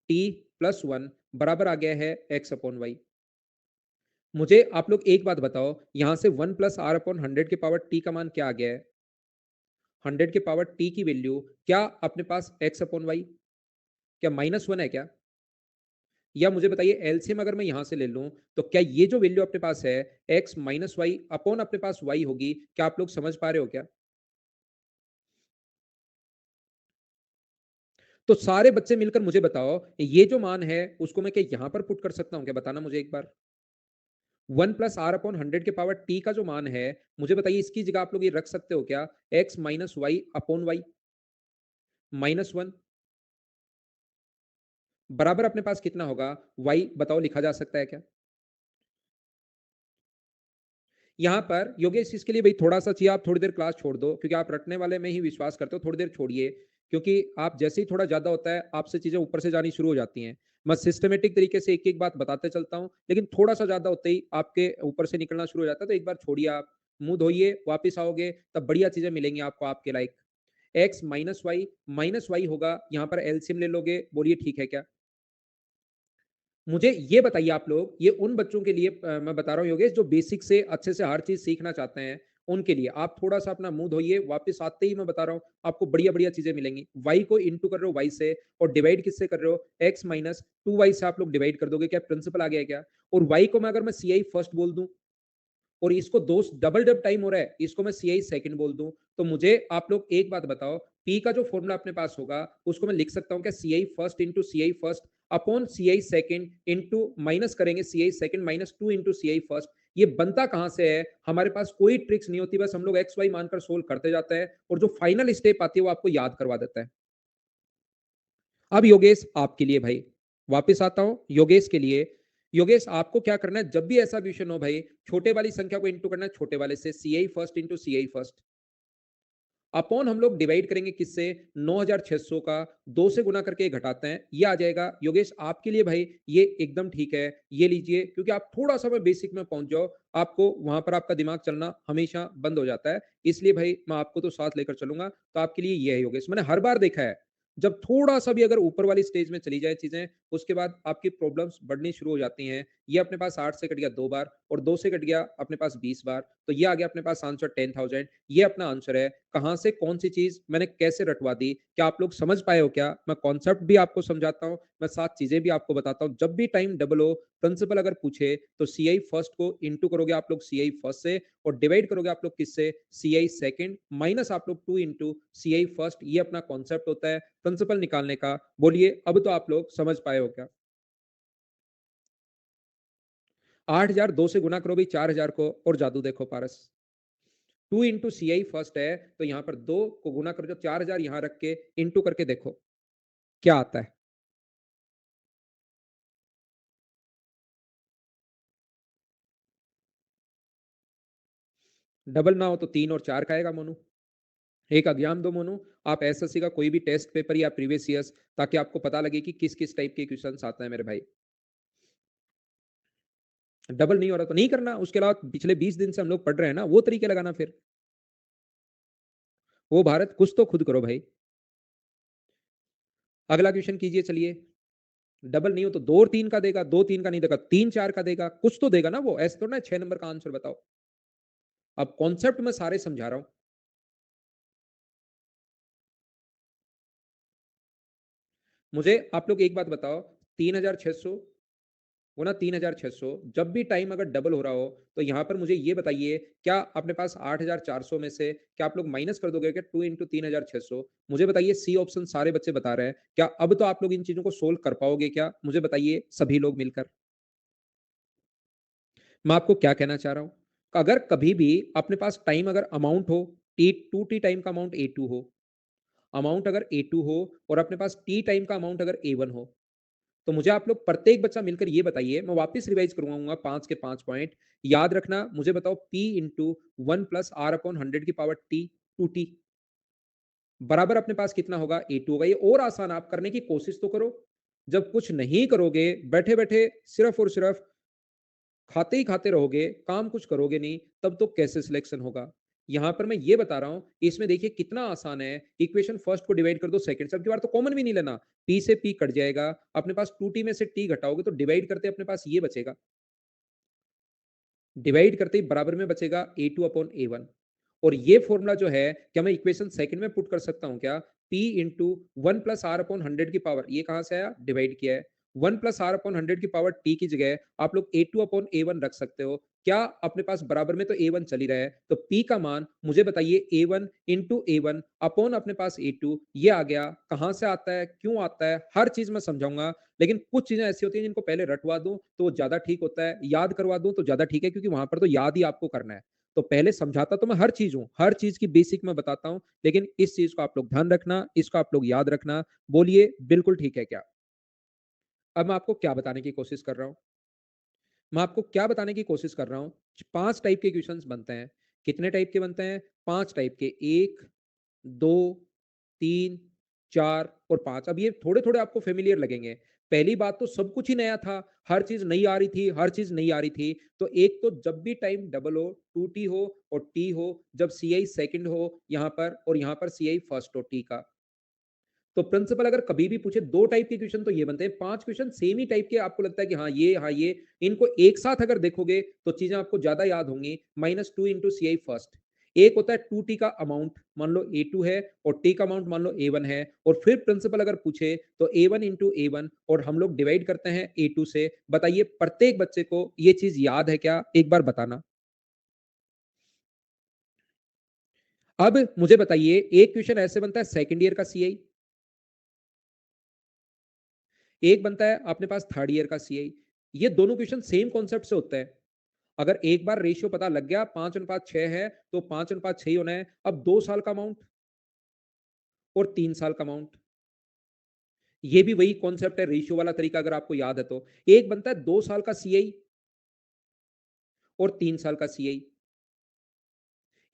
T plus 1 बराबर आ गया है एक्स अपॉन वाई। मुझे आप लोग एक बात बताओ, यहां से 1 प्लस आर अपॉन 100 के पावर टी का मान क्या आ गया है? 100 के पावर टी की वैल्यू क्या अपने पास एक्स अपॉन वाई, क्या -1 है क्या? या मुझे बताइए एलसीएम अगर मैं यहां से ले लूं, तो क्या ये जो वैल्यू अपने पास है, एक्स माइनस वाई अपॉन अपने पास वाई होगी? क्या आप लोग समझ पा रहे हो क्या? तो सारे बच्चे मिलकर मुझे बताओ, ये जो मान है उसको मैं क्या यहां पर पुट कर सकता हूं क्या? बताना मुझे एक बार। 1 प्लस आर अपॉन 100 के पावर टी का जो मान है, मुझे बताइए इसकी जगह आप लोग ये रख सकते हो क्या? X minus y upon y -1 बराबर अपने पास कितना होगा? वाई बताओ, लिखा जा सकता है क्या? यहां पर योगेश इसके लिए भाई थोड़ा सा चाहिए, आप थोड़ी देर क्लास छोड़ दो, क्योंकि आप रटने वाले में ही विश्वास करते हो, थोड़ी देर छोड़िए। क्योंकि आप जैसे ही थोड़ा ज़्यादा होता है, आपसे चीज़ें ऊपर से जानी शुरू हो जाती हैं। मैं सिस्टमैटिक तरीके से एक-एक बात बताते चलता हूँ, लेकिन थोड़ा-सा ज़्यादा होते ही आपके ऊपर से निकलना शुरू हो जाता है, तो एक बार छोड़िए आप, मुँह धोइए, वापस आओगे, तब बढ़िया चीज़ें मिलेंगी आपको आपके लाइक। एक्स माइनस वाई होगा, यहाँ पर एलसीएम ले लोगे, बोलिए ठीक है क्या? मुझे ये बताइए आप लोग, ये उन बच्चों के लिए मैं बता रहा हूँ योगेश जो बेसिक से अच्छे से हर चीज़ सीखना चाहते हैं, उनके लिए। आप थोड़ा-सा अपना मुँह धोइए, वापस आते ही मैं बता रहा हूँ, आपको बढ़िया-बढ़िया चीज़ें मिलेंगी। y को इंटू कर रहे हो y से और डिवाइड किससे कर रहे हो? x माइनस 2y से आप लोग डिवाइड कर दोगे। क्या प्रिंसिपल आ गया है क्या? और y को मैं अगर मैं ci फर्स्ट बोल दूँ और इसको दो डबल जब टाइम हो रहा है, इसको मैं ci सेकंड बोल दूँ, तो मुझे आप लोग एक बात बताओ, P का जो फ़ॉर्मूला अपने पास होगा, उसको मैं लिख सकता हूँ क्या ci first into ci first upon ci second into minus करेंगे ci second minus 2 into ci first. ये बनता कहाँ से है? हमारे पास कोई ट्रिक्स नहीं होती, बस हम लोग एक्स, वाई मानकर सोल्व करते जाते हैं और जो फाइनल स्टेप आती है, वो आपको याद करवा देता है। अब योगेश आपके लिए भाई, वापस आता हूं योगेश के लिए। योगेश आपको क्या करना है, जब भी ऐसा क्वेश्चन हो भाई, छोटे वाली संख्या को इंटू करना है छोटे वाले से, सी आई फर्स्ट इंटू सी आई फर्स्ट अपॉन हम लोग डिवाइड करेंगे किससे, 9600 का 2 से गुना करके घटाते हैं, ये आ जाएगा। योगेश आपके लिए भाई ये एकदम ठीक है, ये लीजिए, क्योंकि आप थोड़ा सा मैं बेसिक में पहुंच जाओ, आपको वहां पर आपका दिमाग चलना हमेशा बंद हो जाता है, इसलिए भाई मैं आपको तो साथ लेकर चलूंगा। तो आपके लिए ये है योगेश, मैंने हर बार देखा है, जब थोड़ा सा भी अगर ऊपर वाली स्टेज में चली जाए चीजें, उसके बाद आपकी प्रॉब्लम्स बढ़नी शुरू हो जाती हैं। ये अपने पास 8 से कट गया 2 बार और 2 से कट गया अपने पास 20 बार, तो ये आ गया अपने पास आंसर 10,000। ये अपना आंसर है। कहाँ से कौन सी चीज मैंने कैसे रटवा दी, क्या आप लोग समझ पाए हो क्या? मैं कॉन्सेप्ट भी आपको समझाता हूँ, मैं 7 चीजें भी आपको बताता हूँ। जब भी टाइम डबल हो, प्रिंसिपल अगर पूछे तो सी आई फर्स्ट को इंटू करोगे आप लोग सी आई फर्स्ट से और डिवाइड करोगे आप लोग किससे, सी आई सेकेंड माइनस आप लोग 2 इंटू सी आई फर्स्ट। ये अपना कॉन्सेप्ट होता है प्रिंसिपल निकालने का। बोलिए अब तो आप लोग समझ पाए हो क्या? 8,000 2 से गुना करो भाई 4,000 को और जादू देखो पारस। 2 इंटू सी आई फर्स्ट है, तो यहां पर 2 को गुना कर जो 4,000 यहां रख के इंटू करके देखो क्या आता है। डबल ना हो तो 3 और 4 का आएगा मोनू। एक एग्जाम दो मोनू, आप एसएससी का कोई भी टेस्ट पेपर या प्रीवियस ईयर्स, ताकि आपको पता लगे कि किस किस टाइप के क्वेश्चन आते हैं मेरे भाई। डबल नहीं हो रहा तो नहीं करना, उसके अलावा पिछले 20 दिन से हम लोग पढ़ रहे हैं ना, वो तरीके लगाना फिर। वो भारत कुछ तो खुद करो भाई। अगला क्वेश्चन कीजिए चलिए। डबल नहीं हो तो 2 और 3 का देगा, 2 3 का नहीं देगा, 3 4 का देगा, कुछ तो देगा ना वो, ऐसे तो ना 6 नंबर का आंसर बताओ। अब कॉन्सेप्ट में सारे समझा रहा हूं। मुझे आप लोग एक बात बताओ, 3,600 वो ना 3,600, जब भी टाइम अगर डबल हो रहा हो, तो यहां पर मुझे ये बताइए, क्या अपने पास 8,400 में से क्या आप लोग माइनस कर दोगे क्या 2 इंटू 3,600? मुझे बताइए, सी ऑप्शन सारे बच्चे बता रहे हैं, क्या अब तो आप लोग इन चीजों को सोल्व कर पाओगे क्या? मुझे बताइए सभी लोग मिलकर। मैं आपको क्या कहना चाह रहा हूं, अगर कभी भी अपने पास टाइम अगर अमाउंट हो, टी टू टी टाइम का अमाउंट ए टू हो, अमाउंट अगर ए टू हो और अपने पास टी टाइम का अमाउंट अगर ए वन हो, तो मुझे आप लोग प्रत्येक बच्चा मिलकर ये बताइए, मैं वापस रिवाइज करवाऊंगा 5 के 5 पॉइंट। याद रखना, मुझे बताओ पी इंटू 1 + r/100 की पावर टी टू टी बराबर अपने पास कितना होगा, ए टू होगा। ये और आसान आप करने की कोशिश तो करो। जब कुछ नहीं करोगे, बैठे बैठे सिर्फ और सिर्फ खाते ही खाते रहोगे, काम कुछ करोगे नहीं, तब तो कैसे सिलेक्शन होगा? यहां पर मैं ये बता रहा हूं, इसमें देखिए कितना आसान है। इक्वेशन फर्स्ट को डिवाइड कर दो सेकंड से, अब की बार तो कॉमन भी नहीं लेना, पी से पी कट जाएगा, अपने पास टू टी में से टी घटाओगे तो डिवाइड करते अपने पास ये बचेगा, डिवाइड करते ही बराबर में बचेगा ए टू अपॉन ए वन। और ये फॉर्मूला जो है, क्या मैं इक्वेशन सेकंड में पुट कर सकता हूं क्या? पी इंटू 1 + r/100 की पावर, ये कहां से आया, डिवाइड किया है, 1 + r/100 की पावर टी की जगह आप लोग ए टू अपॉन ए वन रख सकते हो। क्या अपने पास बराबर में तो ए वन चल ही रहा है, तो पी का मान मुझे बताइए, ए वन इंटू ए वन अपॉन अपने पास ए टू, ये आ गया। कहां से आता है, क्यों आता है, हर चीज मैं समझाऊंगा, लेकिन कुछ चीजें ऐसी होती हैं जिनको पहले रटवा दूं तो वो ज्यादा ठीक होता है, याद करवा दूं तो ज्यादा ठीक है, क्योंकि वहां पर तो याद ही आपको करना है। तो पहले समझाता तो मैं हर चीज हूं, हर चीज की बेसिक मैं बताता हूं, लेकिन इस चीज को आप लोग ध्यान रखना, इसको आप लोग याद रखना। बोलिए बिल्कुल ठीक है क्या? अब मैं आपको क्या बताने की कोशिश कर रहा हूं, मैं आपको क्या बताने की कोशिश कर रहा हूं, 5 टाइप के क्वेश्चंस बनते हैं। कितने टाइप के बनते हैं? 5 टाइप के, 1 2 3 4 और 5। अब ये थोड़े-थोड़े आपको फ़ैमिलियर लगेंगे। पहली बात तो सब कुछ ही नया था, हर चीज़ नई आ रही थी, हर चीज़ नई आ रही थी। तो एक तो जब भी टाइम डबल हो, 2t हो और t हो, जब CI सेकंड हो यहाँ पर और यहाँ पर CI फर्स्ट हो t का। तो प्रिंसिपल अगर कभी भी पूछे 2 टाइप के क्वेश्चन तो ये बनते हैं, 5 क्वेश्चन सेम ही टाइप के आपको लगता है कि हाँ, ये, इनको एक साथ अगर देखोगे तो चीज़ें आपको ज़्यादा याद होंगी। -2 इंटू सीआई फर्स्ट। एक होता है 2t का अमाउंट, मान लो A2 है और t का अमाउंट मान लो A1 है और फिर प्रिंसिपल अगर पूछे तो A1 इंटू A1 और हम लोग डिवाइड करते हैं A2 से। बताइए प्रत्येक बच्चे को ये चीज़ याद है क्या? एक बार बताना। अब मुझे बताइए एक क्वेश्चन ऐसे बनता है सेकंड ईयर का सीआई, एक बनता है अपने पास थर्ड ईयर का सीआई। ये दोनों क्वेश्चन सेम कॉन्सेप्ट से होते हैं। अगर एक बार रेशियो पता लग गया 5:6 है तो 5:6 ही होना है। अब 2 साल का अमाउंट और 3 साल का अमाउंट, ये भी वही कॉन्सेप्ट है, रेशियो वाला तरीका अगर आपको याद है तो। एक बनता है 2 साल का सीआई और 3 साल का सीआई।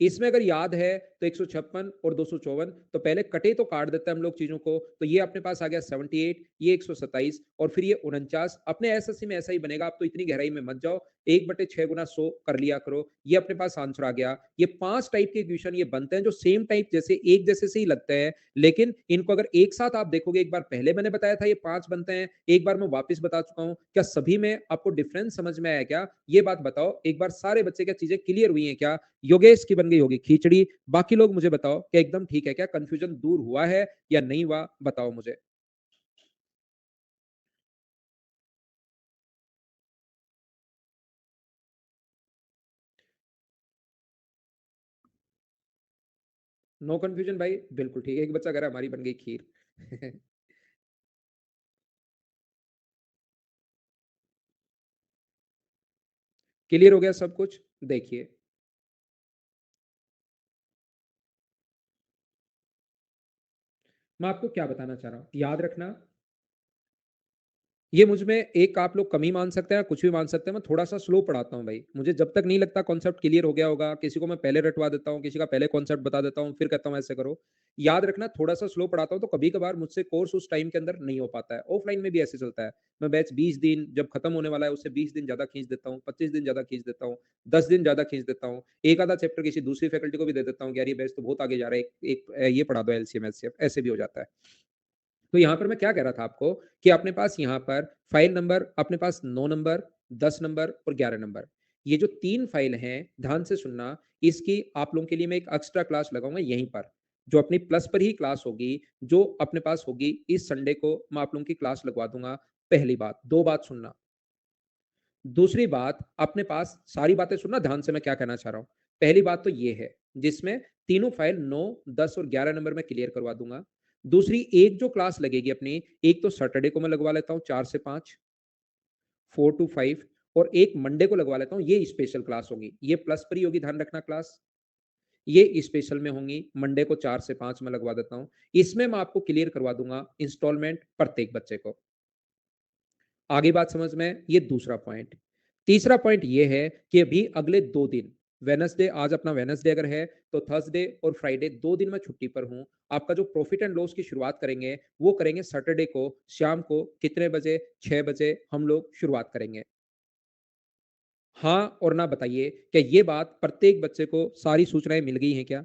इसमें अगर याद है तो 156 और 254, तो पहले कटे तो काट देते हैं हम लोग चीजों को। तो ये अपने पास आ गया 78, ये 127 और फिर ये 49। अपने एसएससी में ऐसा ही बनेगा, आप तो इतनी गहराई में मत जाओ। 1/6 गुना 100 कर लिया करो। ये अपने पास आंसर आ गया। ये 5 टाइप के क्वेश्चन ये बनते हैं जो सेम टाइप जैसे एक जैसे से ही लगते हैं, लेकिन इनको अगर एक साथ आप देखोगे, एक बार पहले मैंने बताया था ये 5 बनते हैं, एक बार मैं वापस बता चुका हूं। क्या सभी में आपको डिफरेंस समझ में आया क्या? ये बात बताओ एक बार, सारे बच्चे क्या चीजें क्लियर हुई हैं क्या? योगेश की बन गई होगी खिचड़ी। बाकी लोग मुझे बताओ क्या एकदम ठीक है क्या? कंफ्यूजन दूर हुआ है या नहीं हुआ? बताओ मुझे। नो कंफ्यूजन भाई, बिल्कुल ठीक है। एक बच्चा कह रहा है हमारी बन गई खीर। क्लियर हो गया सब कुछ? देखिए, मैं आपको क्या बताना चाह रहा हूं, याद रखना। ये मुझ में एक आप लोग कमी मान सकते हैं, कुछ भी मान सकते हैं। मैं थोड़ा-सा स्लो पढ़ाता हूँ भाई। मुझे जब तक नहीं लगता कॉन्सेप्ट क्लियर हो गया होगा, किसी को मैं पहले रटवा देता हूँ, किसी का पहले कॉन्सेप्ट बता देता हूँ, फिर कहता हूँ ऐसे करो। याद रखना थोड़ा-सा स्लो पढ़ाता हूँ, तो कभी-कभार मुझसे कोर्स उस टाइम के अंदर नहीं हो पाता है। ऑफलाइन में भी ऐसे चलता है। मैं बैच 20 दिन जब खत्म होने वाला है, उससे 20 दिन ज़्यादा खींच देता हूँ, 25 दिन ज़्यादा खींच देता हूँ, 10 दिन ज़्यादा खींच देता हूँ। एक आधा चैप्टर किसी दूसरी फैकल्टी को भी दे देता हूँ कि यार ये बैच तो बहुत आगे जा रहा है, ये पढ़ा दो एलसीएम, एचसीएफ, ऐसे भी हो जाता है। तो यहाँ पर मैं क्या कह रहा था आपको कि अपने पास यहाँ पर फाइल नंबर अपने पास 9 नंबर, 10 नंबर और 11 नंबर। ये जो 3 फाइल हैं, ध्यान से सुनना, इसकी आप लोगों के लिए मैं एक एक्स्ट्रा क्लास लगाऊँगा यहीं पर, जो अपनी प्लस पर ही क्लास होगी, जो अपने पास होगी इस संडे को मैं आप लोगों की क्लास लगवा दूँगा, पहली बात। 2 बात सुनना। दूसरी बात, अपने पास सारी बातें सुनना ध्यान से मैं क्या कहना चाह रहा हूँ। पहली बात तो ये है, जिसमें तीनों फाइल 9, 10 और 11 नंबर में क्लियर करवा दूँगा। दूसरी एक जो क्लास लगेगी अपनी, एक तो सैटरडे को मैं लगवा लेता हूँ 4 से 5, 4 टू 5 और एक मंडे को लगवा लेता हूँ, ये स्पेशल क्लास होगी। ये प्लस पर ही होगी, ध्यान रखना क्लास। ये स्पेशल में होंगी, मंडे को 4 से 5 मैं लगवा देता हूँ। इसमें मैं आपको क्लियर करवा दूँगा इंस्टॉलमेंट प्रत्येक बच्चे को। आगे बात समझ में? ये दूसरा पॉइंट। तीसरा पॉइंट ये है कि अभी अगले 2 दिन, वेडनेसडे, आज अपना वेडनेसडे अगर है, तो थर्सडे और फ्राइडे 2 दिन मैं छुट्टी पर हूँ। आपका जो प्रॉफिट एंड लॉस की शुरुआत करेंगे, वो करेंगे सैटरडे को शाम को कितने बजे? 6 बजे हम लोग शुरुआत करेंगे। हाँ और ना बताइए, क्या ये बात प्रत्येक बच्चे को सारी सूचनाएँ मिल गई हैं क्या?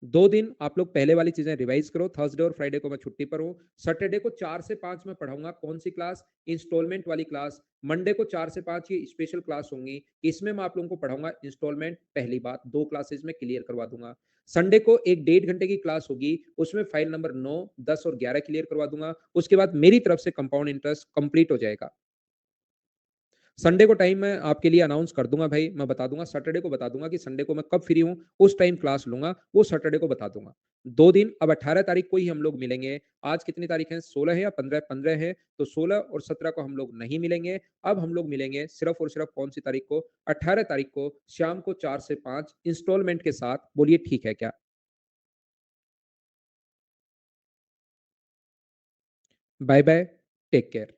2 दिन आप लोग पहले वाली चीज़ें रिवाइज़ करो, थर्सडे और फ्राइडे को मैं छुट्टी पर हूँ। सैटरडे को 4 से 5 मैं पढ़ाऊँगा, कौन-सी क्लास? इंस्टॉलमेंट वाली क्लास। मंडे को 4 से 5 ये स्पेशल क्लास होंगी, इसमें मैं आप लोगों को पढ़ाऊँगा इंस्टॉलमेंट, पहली बात, 2 क्लासेस में क्लियर करवा दूँगा। संडे को 1 डेढ़ घंटे की क्लास होगी, उसमें फाइल नंबर 9, 10 और 11 क्लियर करवा दूँगा। उसके बाद मेरी तरफ से कंपाउंड इंटरेस्ट कंप्लीट हो जाएगा। संडे को टाइम मैं आपके लिए अनाउंस कर दूँगा भाई, मैं बता दूँगा, सैटरडे को बता दूँगा कि संडे को मैं कब फ्री हूँ, उस टाइम क्लास लूँगा, वो सैटरडे को बता दूँगा। 2 दिन, अब 18 तारीख को ही हम लोग मिलेंगे। आज कितनी तारीख है? 16 है या 15? 15 है, तो 16 और 17 को हम लोग नहीं मिलेंगे। अब हम लोग मिलेंगे सिर्फ़ और सिर्फ़ कौन-सी तारीख को? 18 तारीख को शाम को 4 से 5 इंस्टॉलमेंट के साथ। बोलिए ठीक है क्या? Bye bye, take care.